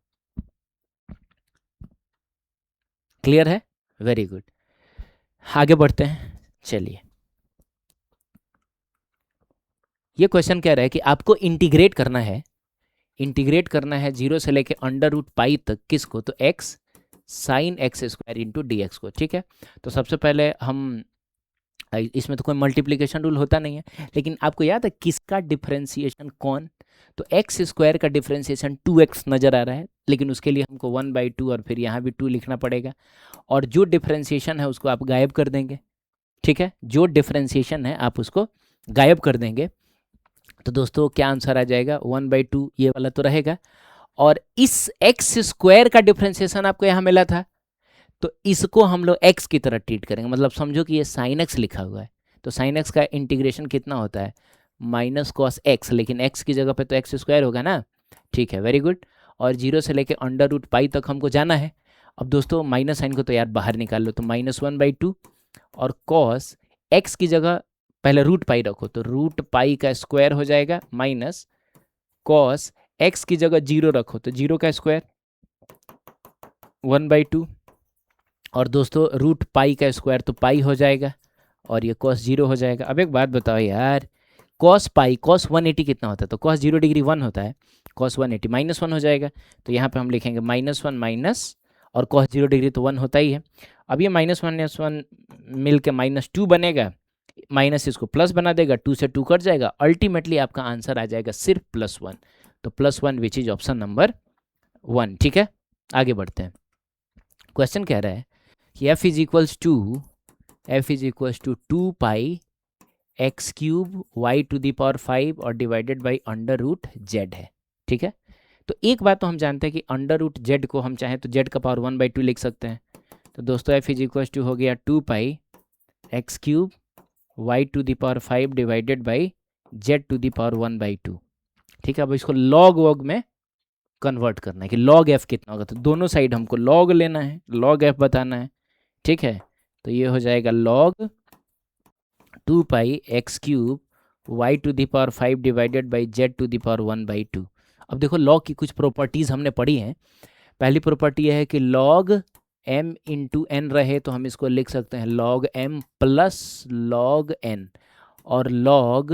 क्लियर है? वेरी गुड, आगे बढ़ते हैं। चलिए, ये क्वेश्चन कह रहा है कि आपको इंटीग्रेट करना है, इंटीग्रेट करना है 0 से लेके अंडर रूट पाई तक, किसको? तो x sine x square into D X को। ठीक है, तो सबसे पहले हम, इसमें तो कोई मल्टीप्लिकेशन रूल होता नहीं है, लेकिन आपको याद है किसका डिफरेंशिएशन कौन? तो एक्स स्क्वायर का डिफरेंशिएशन 2x नज़र आ रहा है, लेकिन उसके लिए हमको 1/2 और फिर यहाँ भी 2 लिखना पड़ेगा, और जो डिफरेंशिएशन है उसको आप गायब कर देंगे। ठीक है, जो डिफरेंशिएशन है आप उसको गायब कर देंगे, तो दोस्तों क्या आंसर आ जाएगा? 1/2, ये वाला तो रहेगा, और इस एक्स स्क्वायर का डिफरेंशिएशन आपको यहाँ मिला था, तो इसको हम लोग x की तरह ट्रीट करेंगे, मतलब समझो कि ये साइन x लिखा हुआ है, तो साइन x का इंटीग्रेशन कितना होता है? माइनस कॉस x, लेकिन x की जगह पे तो एक्स स्क्वायर होगा ना। ठीक है, वेरी गुड, और 0 से लेके अंडर रूट पाई तक हमको जाना है। अब दोस्तों माइनस साइन को तो यार बाहर निकाल लो, तो -1/2, और कॉस x की जगह पहले रूट पाई रखो, तो रूट पाई का स्क्वायर हो जाएगा, माइनस कॉस x की जगह 0 रखो, तो 0 का स्क्वायर 1/2, और दोस्तों रूट पाई का स्क्वायर तो पाई हो जाएगा, और ये cos 0 हो जाएगा। अब एक बात बताओ यार, cos पाई, cos 180 कितना होता है? तो cos 0 डिग्री 1 होता है, cos 180 -1 हो जाएगा, तो यहाँ पे हम लिखेंगे -1 माइनस, और cos 0 डिग्री तो 1 होता ही है। अब ये -1 मिल के -2 बनेगा, माइनस इसको प्लस बना देगा, 2 से 2 कट जाएगा, अल्टीमेटली आपका आंसर आ जाएगा सिर्फ +1, तो +1 विच इज ऑप्शन नंबर 1। ठीक है, आगे बढ़ते हैं। क्वेश्चन कह रहा है कि f is equals to 2 pi X cube Y to the power 5 और divided by under root Z है। ठीक है, तो एक बात तो हम जानते हैं कि अंडर रूट जेड को हम चाहें तो जेड का पावर 1/2 लिख सकते हैं, तो दोस्तों f इज इक्वल्स टू हो गया 2 pi X cube Y to the power 5 divided by Z to the power 1/2। ठीक है, अब इसको लॉग वॉग में कन्वर्ट करना है कि लॉग एफ कितना होगा, तो दोनों साइड हमको लॉग लेना है, लॉग एफ बताना है। ठीक है, तो ये हो जाएगा log 2 pi X cube Y to the power 5 divided by Z to the power 1/2। अब देखो लॉग की कुछ प्रॉपर्टीज़ हमने पढ़ी हैं। पहली प्रॉपर्टी यह है कि लॉग m इंटू एन रहे तो हम इसको लिख सकते हैं log m plus log n, और log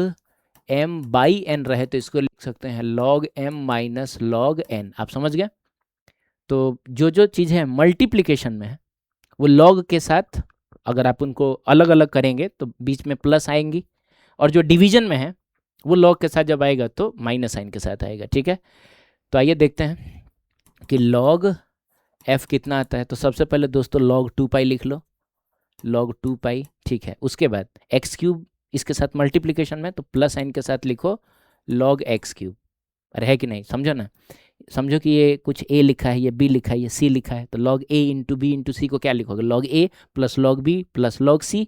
m बाई n रहे तो इसको लिख सकते हैं log m minus log n। आप समझ गए? तो जो जो चीज़ें मल्टीप्लिकेशन में है वो log के साथ अगर आप उनको अलग अलग करेंगे तो बीच में प्लस आएंगी, और जो डिवीजन में है वो log के साथ जब आएगा तो माइनस साइन के साथ आएगा। ठीक है, तो आइए देखते हैं कि log f कितना आता है। तो सबसे पहले दोस्तों log 2 पाई लिख लो, log 2 पाई। ठीक है, उसके बाद एक्स क्यूब इसके साथ मल्टीप्लिकेशन में तो प्लस साइन के साथ लिखो log x क्यूब। अरे है कि नहीं? समझो ना, समझो कि ये कुछ a लिखा है, ये b लिखा है, ये c लिखा है, तो log a into B into C को क्या लिखोगे? log a plus log b plus log c।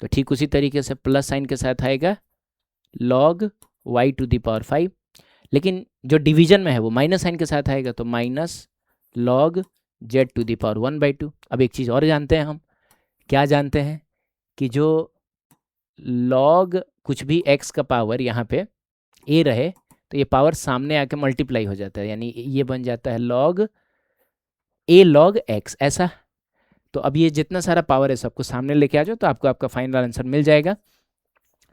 तो ठीक उसी तरीके से प्लस साइन के साथ आएगा log y to the power 5, लेकिन जो डिवीजन में है वो माइनस साइन के साथ आएगा, तो minus log z to the power 1/2। अब एक चीज़ और जानते हैं हम, क्या जानते हैं कि जो log कुछ भी x का पावर यहाँ पे a रहे तो ये पावर सामने आके मल्टीप्लाई हो जाता है, यानी ये बन जाता है log a log x, ऐसा। तो अब ये जितना सारा पावर है सबको सामने लेके आ जाओ तो आपको आपका फाइनल आंसर मिल जाएगा।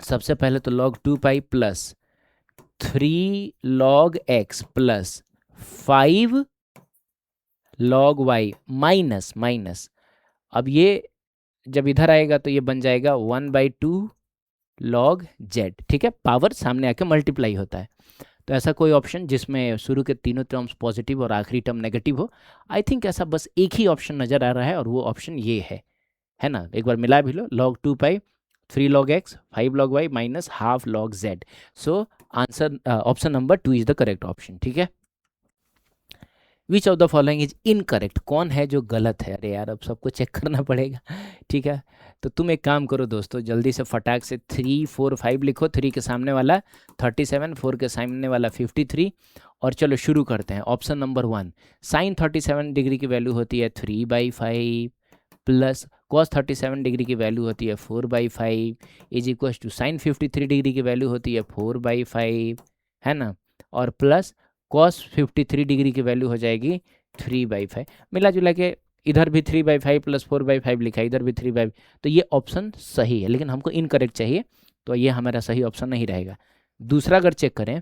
सबसे पहले तो log 2 pi plus 3 log x plus 5 log y minus minus, अब ये जब इधर आएगा तो ये बन जाएगा 1/2 log z। ठीक है, पावर सामने आके मल्टीप्लाई होता है, तो ऐसा कोई ऑप्शन जिसमें शुरू के तीनों टर्म्स पॉजिटिव और आखिरी टर्म नेगेटिव हो, आई थिंक ऐसा बस एक ही ऑप्शन नज़र आ रहा है और वो ऑप्शन ये है ना? एक बार मिला भी लो, log 2 pi 3 log x 5 log y minus half log z। So answer option number 2 is the correct option. ठीक है, which of the following is incorrect, कौन है जो गलत है? अरे यार अब सबको चेक करना पड़ेगा। ठीक है, तो तुम एक काम करो दोस्तों, जल्दी से फटाक से 3 4 5 लिखो, 3 के सामने वाला 37, 4 के सामने वाला 53, और चलो शुरू करते हैं। ऑप्शन नंबर 1, साइन 37 डिग्री की वैल्यू होती है 3/5 प्लस कॉस 37 डिग्री की वैल्यू होती है 4/5 is equal to sine 53 degree की वैल्यू होती है 4/5, है ना, और प्लस cos 53 डिग्री की वैल्यू हो जाएगी 3/5। मिला जुला के इधर भी 3/5 प्लस 4/5 लिखा है, इधर भी 3/5, तो ये ऑप्शन सही है, लेकिन हमको इनकरेक्ट चाहिए, तो ये हमारा सही ऑप्शन नहीं रहेगा। दूसरा अगर चेक करें,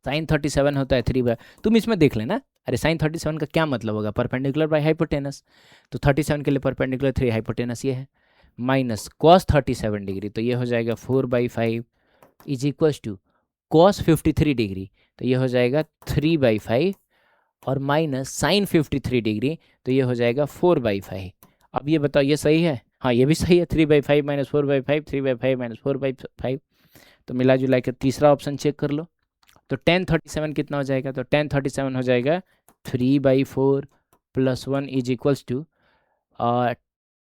साइन 37 होता है 3/, तुम इसमें देख लेना, अरे साइन 37 का क्या मतलब होगा, परपेंडिकुलर बाय हाइपोटेनस, तो 37 के लिए परपेंडिकुलर 3 हाइपोटेनस ये है, माइनस कॉस 37 डिग्री, तो ये हो जाएगा 4/5 is equals to cos 53 degree, तो ये हो जाएगा 3/5, और माइनस साइन 53 डिग्री, तो ये हो जाएगा 4/5। अब ये बताओ ये सही है? हाँ ये भी सही है, 3/5 माइनस 4/5, 3/5 माइनस 4/5, तो मिला जुला के तीसरा ऑप्शन चेक कर लो। तो tan 37 कितना हो जाएगा, तो tan 37 हो जाएगा 3/4 plus 1 is equals to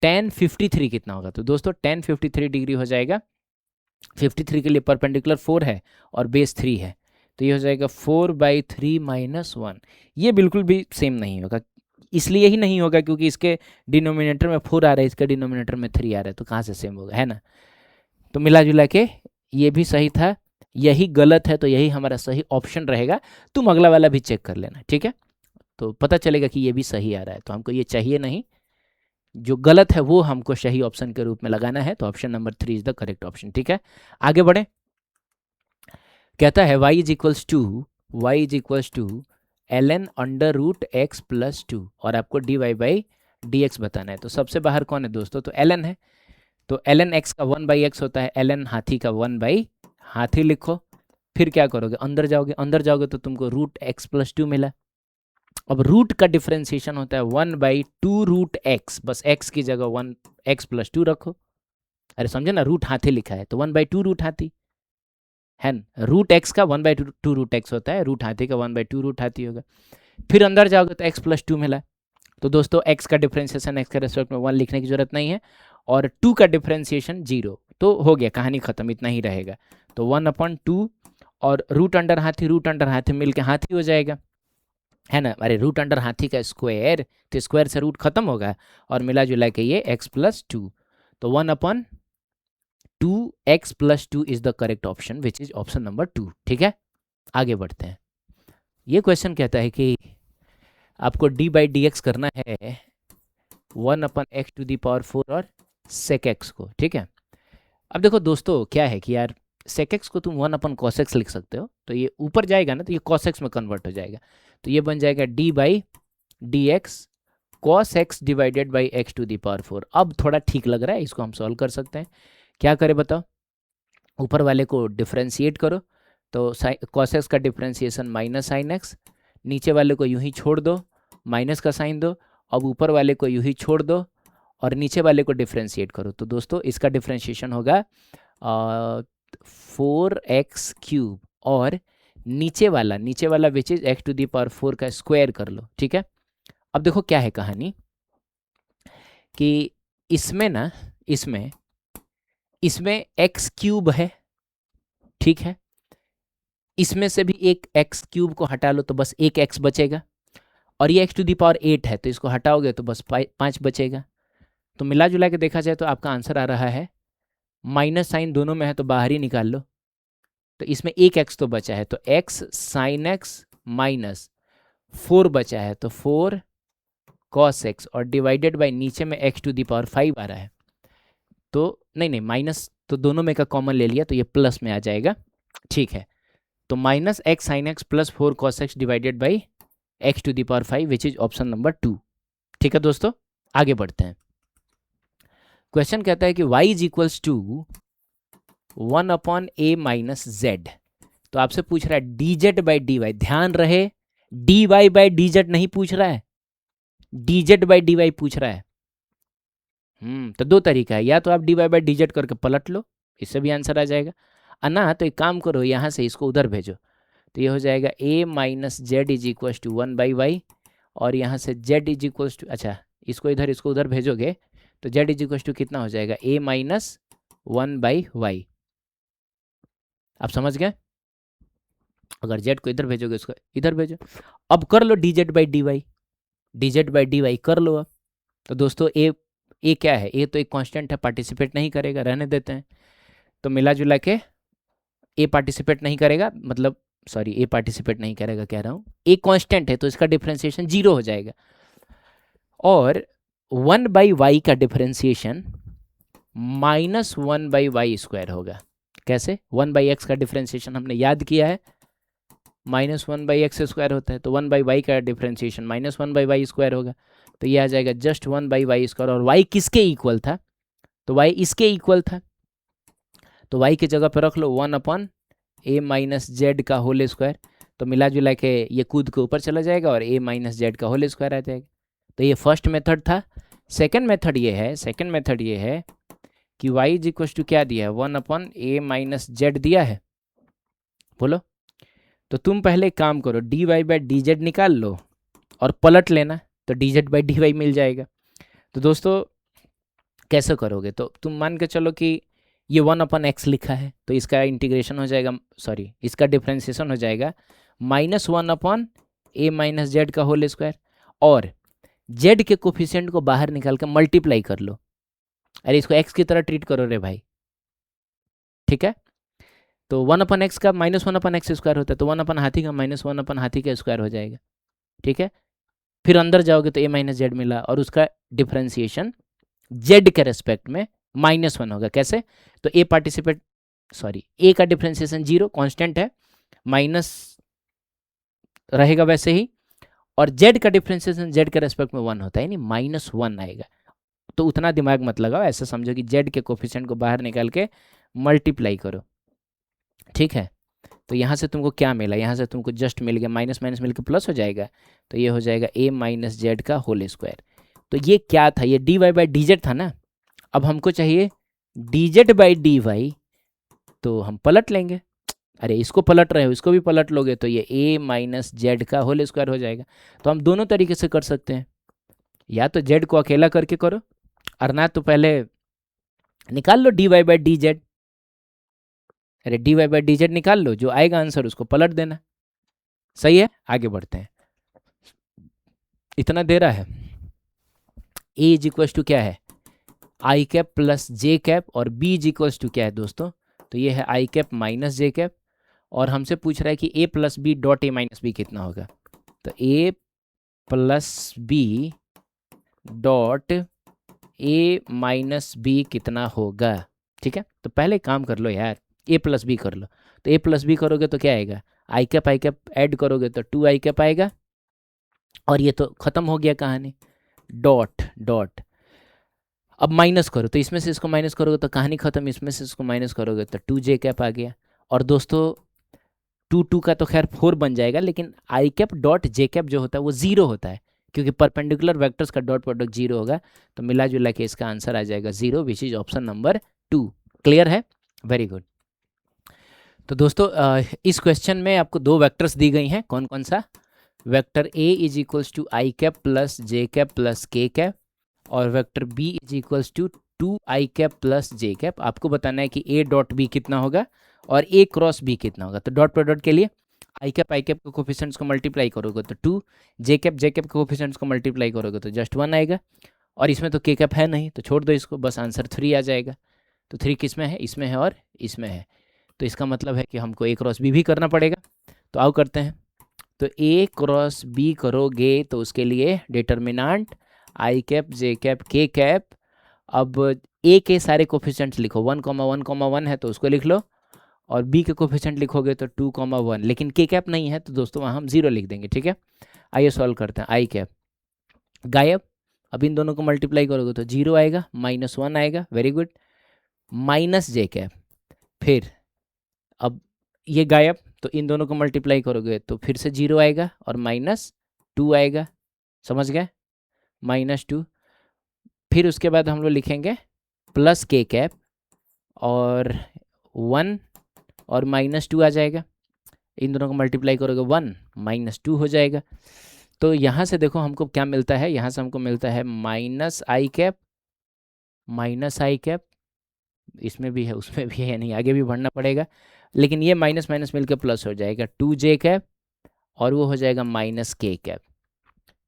tan 53 कितना होगा, तो दोस्तों tan 53 डिग्री हो जाएगा, 53 के लिए परपेंडिकुलर 4 है और बेस 3 है, तो ये हो जाएगा 4/3 माइनस 1। ये बिल्कुल भी सेम नहीं होगा, इसलिए ही नहीं होगा क्योंकि इसके डिनोमिनेटर में 4 आ रहा है, इसके डिनोमिनेटर में 3 आ रहा है, तो कहाँ से सेम होगा, है ना। तो मिला जुला के ये भी सही था, यही गलत है, तो यही हमारा सही ऑप्शन रहेगा। तुम अगला वाला भी चेक कर लेना, ठीक है, तो पता चलेगा कि ये भी सही आ रहा है, तो हमको ये चाहिए नहीं, जो गलत है वो हमको सही ऑप्शन के रूप में लगाना है, तो option number 3 is the correct option. ठीक है, आगे बढ़े। कहता है y is equals to ln under root x plus 2, और आपको dy/dx बताना है। तो सबसे बाहर कौन है दोस्तों, तो ln है, तो ln x का 1/x होता है, ln हाथी का 1/हाथी लिखो, फिर क्या करोगे, अंदर जाओगे तो तुमको रूट एक्स प्लस 2 मिला। अब रूट का डिफ्रेंसिएशन होता है 1/2 रूट एक्स, बस x की जगह 1x प्लस 2 रखो, अरे समझे ना, रूट हाथी लिखा है तो 1/2 रूट हाथी है ना, रूट एक्स का 1/2 रूट एक्स होता है, रूट हाथी का 1/2 रूट हाथी होगा। फिर अंदर जाओगे तो x प्लस 2 मिला, तो दोस्तों x का डिफ्रेंसिएशन x के रेस्पेक्ट में 1 लिखने की जरूरत नहीं है, और 2 का डिफ्रेंसिएशन 0, तो हो गया, कहानी खत्म, इतना ही रहेगा। तो 1/2 और रूट अंडर हाथी मिल के हाथी हो जाएगा, है ना, अरे रूट अंडर हाथी का स्क्वायर, तो स्क्वायर से रूट खत्म होगा, और मिला जुला के ये x प्लस 2, तो 1/2 x plus 2 is the correct option, which is option number 2। ठीक है, आगे बढ़ते हैं। ये क्वेश्चन कहता है कि आपको d/dx करना है 1/x⁴ और sec x को। ठीक है, अब देखो दोस्तों क्या है कि यार sec x को तुम 1/cos x लिख सकते हो, तो ये ऊपर जाएगा ना तो ये cos x में कन्वर्ट हो जाएगा, तो ये बन जाएगा d/dx cos x divided by x⁴। अब थोड़ा ठीक लग रहा है, इसको हम सॉल्व कर सकते हैं। क्या करें बताओ, ऊपर वाले को डिफ्रेंशिएट करो, तो cos x का डिफ्रेंशिएशन माइनस साइन x, नीचे वाले को यूं ही छोड़ दो, माइनस का साइन दो, अब ऊपर वाले को यूं ही छोड़ दो और नीचे वाले को डिफ्रेंशिएट करो, तो दोस्तों इसका डिफ्रेंशिएशन होगा 4x³ और नीचे वाला विच इज x⁴ का स्क्वायर कर लो। ठीक है, अब देखो क्या है कहानी कि इसमें x³ है, ठीक है, इसमें से भी एक x³ को हटा लो तो बस एक x बचेगा, और ये x⁴ है, तो इसको हटाओगे तो बस 5 बचेगा। तो मिला जुला के देखा जाए तो आपका आंसर आ रहा है, माइनस साइन दोनों में है तो बाहर ही निकाल लो, तो इसमें एक x तो बचा है, तो x साइन x माइनस 4 बचा है, तो 4 cos x, और डिवाइडेड बाई नीचे में x⁵ आ रहा है, तो नहीं माइनस तो दोनों में का कॉमन ले लिया तो ये प्लस में आ जाएगा। ठीक है, तो minus x sine x plus 4 cos x divided by x⁵ which is option number 2। ठीक है दोस्तों, आगे बढ़ते हैं। क्वेश्चन कहता है कि y is equals to 1/a minus z, तो आपसे पूछ रहा है dz/dy, ध्यान रहे dy/dz नहीं पूछ रहा है, dz/dy पूछ रहा है। तो दो तरीका है, या तो आप dy/dz करके पलट लो, इससे भी आंसर आ जाएगा, ना तो एक काम करो, यहाँ से इसको उधर भेजो, तो ये हो जाएगा a minus Z is equal to 1/y, और यहाँ से z इज इक्वल टू, अच्छा इसको उधर भेजोगे तो z इज इक्वल टू कितना हो जाएगा, a माइनस 1/y। आप समझ गए, अगर z को इधर भेजोगे उसको इधर भेजो। अब कर लो dz/dy कर लो। अब तो दोस्तों ए क्या है, ए तो एक कांस्टेंट है, पार्टिसिपेट नहीं करेगा, रहने देते हैं, तो मिला जुला के ए पार्टिसिपेट नहीं करेगा, मतलब सॉरी ए पार्टिसिपेट नहीं करेगा कह रहा हूँ, ए कांस्टेंट है तो इसका डिफरेंशिएशन 0 हो जाएगा, और 1/y का डिफरेंशिएशन -1/y² होगा। कैसे? 1/x का डिफरेंशिएशन हमने याद किया है, -1/x² होता है, तो 1/y का डिफरेंशिएशन -1/y² होगा। तो ये आ जाएगा जस्ट 1/y²। और y किसके इक्वल था? तो y इसके इक्वल था, तो y की जगह पर रख लो 1/a - z का होल स्क्वायर। तो मिला जुला के ये कूद के ऊपर चला जाएगा और a - z का होल स्क्वायर आ जाएगा। तो ये फर्स्ट मेथड था। सेकंड मेथड ये है कि y इज इक्वल टू क्या दिया है, 1/a - z दिया है। बोलो। तो तुम पहले एक काम करो, dy/dz निकाल लो और पलट लेना, तो dz/dy मिल जाएगा। तो दोस्तों कैसे करोगे? तो तुम मान के चलो कि ये 1/x लिखा है, तो इसका इंटीग्रेशन हो जाएगा, सॉरी इसका डिफ्रेंसिएशन हो जाएगा -1/a - z का होल स्क्वायर, और z के कोफिशिएंट को बाहर निकाल के मल्टीप्लाई कर लो। अरे इसको x की तरह ट्रीट करो रे भाई, ठीक है। तो 1/x का -1/x² होता है, तो 1/हाथी का -1/हाथी का स्क्वायर हो जाएगा, ठीक है। फिर अंदर जाओगे तो a - z मिला, और उसका डिफ्रेंसिएशन z के रेस्पेक्ट में -1 होगा। कैसे? तो a पार्टिसिपेट सॉरी a का डिफ्रेंसिएशन 0 कांस्टेंट है, माइनस रहेगा वैसे ही, और z का डिफ्रेंसिएशन z के रेस्पेक्ट में 1 होता है, यानी -1 आएगा। तो उतना दिमाग मत लगाओ, ऐसा समझो कि z के कोफिशिएंट को बाहर निकाल के मल्टीप्लाई करो, ठीक है। तो यहाँ से तुमको क्या मिला? यहाँ से तुमको जस्ट मिल गया, माइनस माइनस मिलकर प्लस हो जाएगा, तो ये हो जाएगा a - z का होल स्क्वायर। तो ये क्या था? ये dy/dz था ना। अब हमको चाहिए dz/dy, तो हम पलट लेंगे। अरे इसको पलट रहे हो, इसको भी पलट लोगे, तो ये a - z का होल स्क्वायर हो जाएगा। तो हम दोनों तरीके से कर सकते हैं, या तो z को अकेला करके करो, और ना तो पहले निकाल लो dy/dz। अरे dy/dz निकाल लो, जो आएगा आंसर उसको पलट देना। सही है, आगे बढ़ते हैं। इतना दे रहा है, a इज इक्वल टू क्या है, I cap plus J cap, और b इज इक्वल टू क्या है दोस्तों, तो ये है I cap minus J cap, और हमसे पूछ रहा है कि a plus B dot a minus B कितना होगा। तो a plus B dot a minus B कितना होगा, ठीक है। तो पहले काम कर लो यार, a प्लस बी कर लो। तो a प्लस बी करोगे तो क्या आएगा, आई कैप ऐड करोगे तो 2 आई कैप आएगा, और ये तो खत्म हो गया कहानी। डॉट डॉट, अब माइनस करो, तो इसमें से इसको माइनस करोगे तो कहानी खत्म, इसमें से इसको माइनस करोगे तो 2 जे कैप आ गया। और दोस्तों 2 का तो खैर 4 बन जाएगा, लेकिन आई कैप डॉट जे कैप जो होता है वो 0 होता है, क्योंकि परपेंडिकुलर वेक्टर्स का डॉट प्रोडक्ट 0 होगा। तो मिला जुला के इसका आंसर आ जाएगा 0, which is option number 2। Clear है? Very good. तो दोस्तों इस क्वेश्चन में आपको 2 वेक्टर्स दी गई हैं। कौन कौन सा? Vector a is equals to I cap plus J cap plus K cap, और vector b is equals to 2 I cap plus J cap. आपको बताना है कि a डॉट b कितना होगा और a क्रॉस b कितना होगा। तो डॉट प्रोडक्ट के लिए आई कैप के कोफिशिएंट्स को मल्टीप्लाई करोगे तो 2, जे कैप के कोफिशिएंट्स को मल्टीप्लाई करोगे तो जस्ट 1 आएगा, और इसमें तो के कैप है नहीं, तो छोड़ दो इसको, बस आंसर 3 आ जाएगा। तो 3 किस में है? इसमें है और इसमें है, तो इसका मतलब है कि हमको a क्रॉस b भी करना पड़ेगा। तो आओ करते हैं। तो a क्रॉस b करोगे तो उसके लिए डिटर्मिनांट आई कैप जे कैप के कैप। अब a के सारे कोफिशिएंट्स लिखो, 1,1,1 है तो उसको लिख लो, और b के कोफिशिएंट लिखोगे तो 2,1, लेकिन के कैप नहीं है तो दोस्तों वहाँ हम 0 लिख देंगे, ठीक है। आइए सॉल्व करते हैं। आई कैप गायब, अब इन दोनों को मल्टीप्लाई करोगे तो 0 आएगा, -1 आएगा, very good, minus J cap, फिर अब ये गायब, तो इन दोनों को मल्टीप्लाई करोगे तो फिर से 0 आएगा और -2 आएगा, समझ गए, -2। फिर उसके बाद हम लोग लिखेंगे प्लस के कैप, और 1 और -2 आ जाएगा, इन दोनों को मल्टीप्लाई करोगे 1 -2 हो जाएगा। तो यहाँ से देखो हमको क्या मिलता है, यहाँ से हमको मिलता है माइनस आई कैप, इसमें भी है उसमें भी है, यानी आगे भी बढ़ना पड़ेगा, लेकिन ये माइनस माइनस मिलकर प्लस हो जाएगा 2 जे कैप, और वो हो जाएगा माइनस के कैप।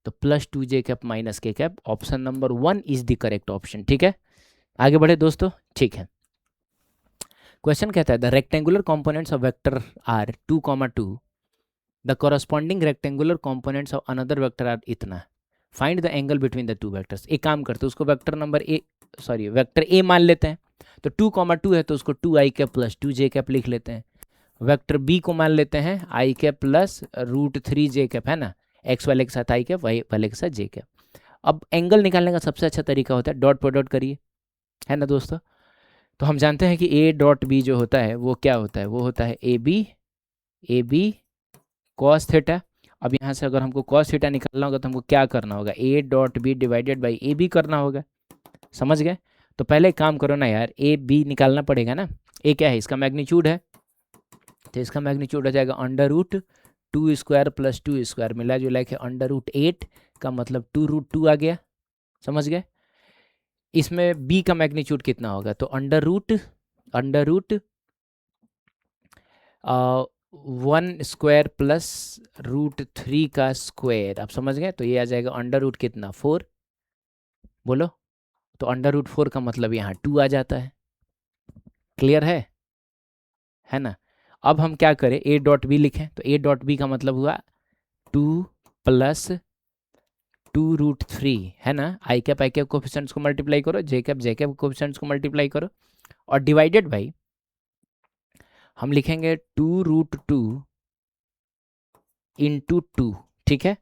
तो प्लस 2 जे कैप माइनस के cap, option number 1 is the correct option, ठीक है। आगे बढ़े दोस्तों, ठीक है। क्वेश्चन कहता है the rectangular components of vector are 2,2, the corresponding rectangular components of another vector are इतना। Find the angle between the two vectors. एक काम करते हैं, उसको वेक्टर ए मान लेते हैं। तो 2, 2 है तो उसको 2i cap plus 2j cap लिख लेते हैं। वेक्टर बी को मान लेते हैं i cap plus √3j cap, है ना, एक्स वाले के साथ i कैप, वाई वाले के साथ j कैप। अब एंगल निकालने का सबसे अच्छा तरीका होता है डॉट प्रोडक्ट करिए, है ना दोस्तों। तो हम जानते हैं कि a डॉट b जो होता है वो क्या होता है, वो होता है ए बी कॉस थीटा। अब यहाँ से अगर हमको कॉस थीटा निकालना होगा तो हमको क्या करना होगा, a dot B divided by A B करना होगा, समझ गए। तो पहले एक काम करो ना यार, ए बी निकालना पड़ेगा ना। ए क्या है, इसका मैग्नीट्यूड है, तो इसका मैग्नीट्यूड हो जाएगा √2² प्लस 2² मिला जुला के √8 का मतलब 2√2 आ गया, समझ गए। इसमें b का मैग्नीट्यूड कितना होगा, तो अंडर रूट 1² प्लस √3 का स्क्वायर, आप समझ गए। तो ये आ जाएगा अंडर रूट कितना 4, बोलो। तो अंडर √4 का मतलब यहाँ 2 आ जाता है, क्लियर है ना। अब हम क्या करें, a डॉट बी लिखें, तो a डॉट बी का मतलब हुआ 2 प्लस 2√3, है ना। आई कैप कोफिशिएंट्स को मल्टीप्लाई करो, जे कैप कोफिशिएंट्स को मल्टीप्लाई करो, और डिवाइडेड बाई हम लिखेंगे 2√2 इंटू 2, ठीक है।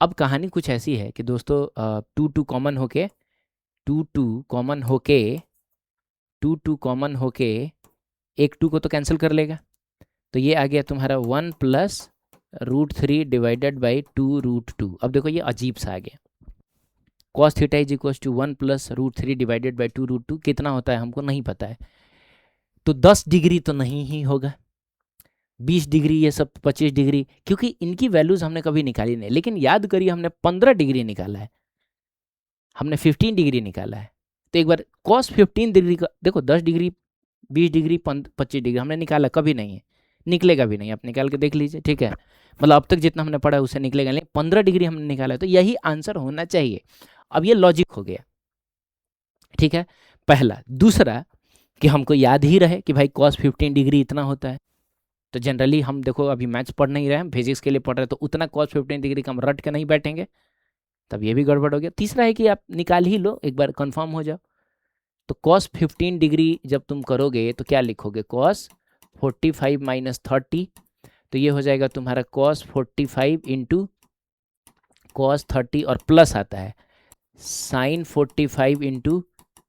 अब कहानी कुछ ऐसी है कि दोस्तों 2 कॉमन होके 2 कॉमन होके एक 2 को तो कैंसिल कर लेगा, तो ये आ गया तुम्हारा 1 प्लस √3 डिवाइडेड बाई 2√2। अब देखो ये अजीब सा आ गया, cos theta is equal to 1 plus √3 divided by 2√2 कितना होता है हमको नहीं पता है। तो 10 डिग्री तो नहीं ही होगा, 20 डिग्री, ये सब 25 डिग्री, क्योंकि इनकी वैल्यूज हमने कभी निकाली नहीं। लेकिन याद करिए हमने 15 डिग्री निकाला है, हमने 15 डिग्री निकाला है। तो एक बार cos 15 डिग्री का देखो, 10 डिग्री, 20 डिग्री, 25 डिग्री हमने निकाला कभी नहीं है, निकलेगा भी नहीं, आप निकाल के देख लीजिए, ठीक है। मतलब अब तक जितना हमने पढ़ा है उससे निकलेगा, लेकिन 15 डिग्री हमने निकाला है, तो यही आंसर होना चाहिए। अब ये लॉजिक हो गया, ठीक है, पहला। दूसरा कि हमको याद ही रहे कि भाई cos 15 डिग्री इतना होता है। तो जनरली हम देखो अभी मैथ्स पढ़ नहीं रहे हैं, फिजिक्स के लिए पढ़ रहे हैं, तो उतना cos 15 डिग्री का हम रट के नहीं बैठेंगे, तब ये भी गड़बड़ हो गया। तीसरा है कि आप निकाल ही लो, एक बार कंफर्म हो जाओ। तो cos 15 डिग्री जब तुम करोगे तो क्या लिखोगे, cos 45 माइनस 30, तो ये हो जाएगा तुम्हारा cos 45 इंटू cos 30, और प्लस आता है sin 45 इंटू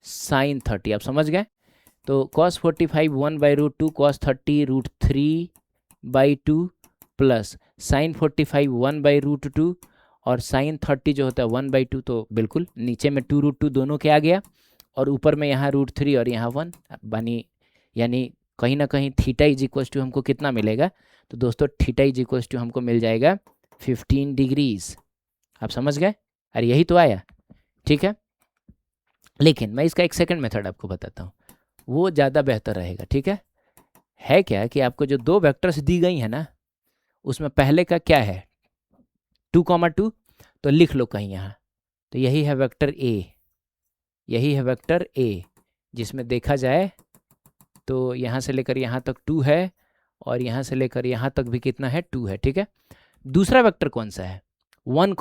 sin 30, आप समझ गए। तो cos 45 1/√2 cos 30 √3/2 प्लस sin 45 1/√2 और sin 30 जो होता है 1/2, तो बिल्कुल नीचे में 2√2 दोनों के आ गया, और ऊपर में यहाँ √3 और यहाँ 1 बनी, यानी कहीं ना कहीं थीटा इज इक्वल टू हमको कितना मिलेगा, तो दोस्तों थीटा इज इक्वल टू हमको मिल जाएगा 15 डिग्रीज, आप समझ गए। अरे यही तो आया, ठीक है। लेकिन मैं इसका एक सेकंड मेथड आपको बताता हूँ, वो ज़्यादा बेहतर रहेगा, ठीक है क्या कि आपको जो दो वेक्टर्स दी गई है ना, उसमें पहले का क्या है 2, 2, तो लिख लो कहीं यहाँ, तो यही है वेक्टर ए, जिसमें देखा जाए तो यहाँ से लेकर यहाँ तक 2 है, और यहाँ से लेकर यहाँ तक भी कितना है 2 है, ठीक है। दूसरा वेक्टर कौन सा है 1,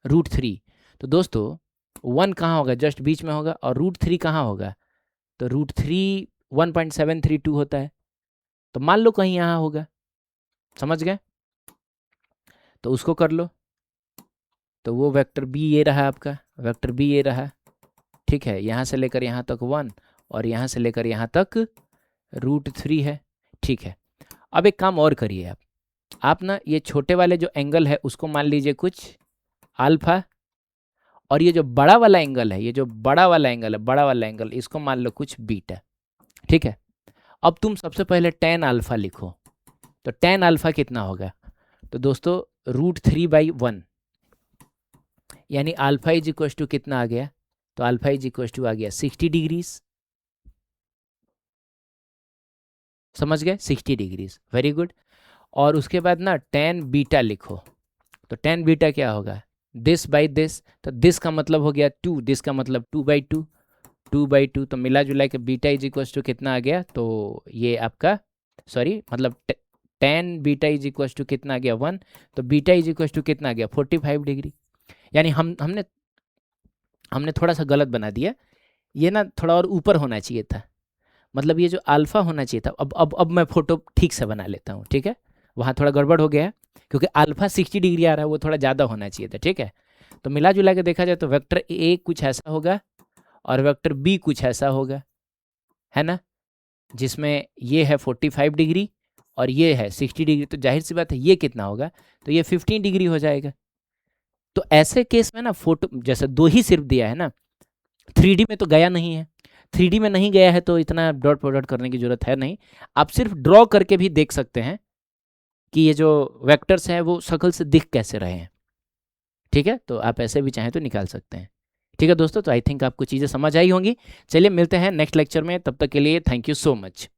√3, तो दोस्तों 1 कहाँ होगा, जस्ट बीच में होगा, और √3 कहाँ होगा, तो √3 1.732 होता है, तो मान लो कहीं यहाँ होगा, समझ गए। तो उसको कर लो, तो वो वेक्टर बी ये रहा आपका, वेक्टर बी ये रहा, ठीक है। यहाँ से लेकर यहाँ तक 1 और यहाँ से लेकर यहाँ तक √3 है, ठीक है। अब एक काम और करिए आप ना ये छोटे वाले जो एंगल है उसको मान लीजिए कुछ अल्फा, और ये जो बड़ा वाला एंगल है, ये जो बड़ा वाला एंगल इसको मान लो कुछ बीटा, ठीक है। अब तुम सबसे पहले tan अल्फा लिखो, तो tan अल्फा कितना होगा, तो दोस्तों √3/1, यानी अल्फा इज इक्वल टू कितना आ गया, तो अल्फा इज इक्वल टू आ गया 60 डिग्रीज, समझ गए, 60 डिग्रीज, वेरी गुड। और उसके बाद ना tan बीटा लिखो, तो tan बीटा क्या होगा, दिस बाई दिस, तो दिस का मतलब हो गया 2, दिस का मतलब 2/2, तो मिला जुला के बीटा इज इक्वल टू कितना आ गया, तो ये आपका मतलब tan beta is equal to कितना आ गया 1, तो बीटा इज इक्वल टू कितना आ गया 45 डिग्री। यानी हमने थोड़ा सा गलत बना दिया, ये ना थोड़ा और ऊपर होना चाहिए था, मतलब ये जो अल्फ़ा होना चाहिए था। अब मैं फ़ोटो ठीक से बना लेता हूँ, ठीक है। वहाँ थोड़ा गड़बड़ हो गया है, क्योंकि अल्फ़ा 60 डिग्री आ रहा है, वो थोड़ा ज़्यादा होना चाहिए था, ठीक है। तो मिला जुला के देखा जाए तो वेक्टर ए कुछ ऐसा होगा और वेक्टर बी कुछ ऐसा होगा, है ना, जिसमें ये है 45 डिग्री और ये है 60 डिग्री, तो जाहिर सी बात है ये कितना होगा, तो ये 15 डिग्री हो जाएगा। तो ऐसे केस में ना फोटो जैसे दो ही सिर्फ दिया है ना, 3D में तो गया नहीं है, 3D में नहीं गया है तो इतना डॉट प्रोडक्ट करने की जरूरत है नहीं। आप सिर्फ ड्रॉ करके भी देख सकते हैं कि ये जो वेक्टर्स हैं वो शक्ल से दिख कैसे रहे हैं, ठीक है। तो आप ऐसे भी चाहें तो निकाल सकते हैं, ठीक है दोस्तों। तो आई थिंक आपको चीज़ें समझ आई होंगी। चलिए मिलते हैं नेक्स्ट लेक्चर में, तब तक के लिए थैंक यू सो मच।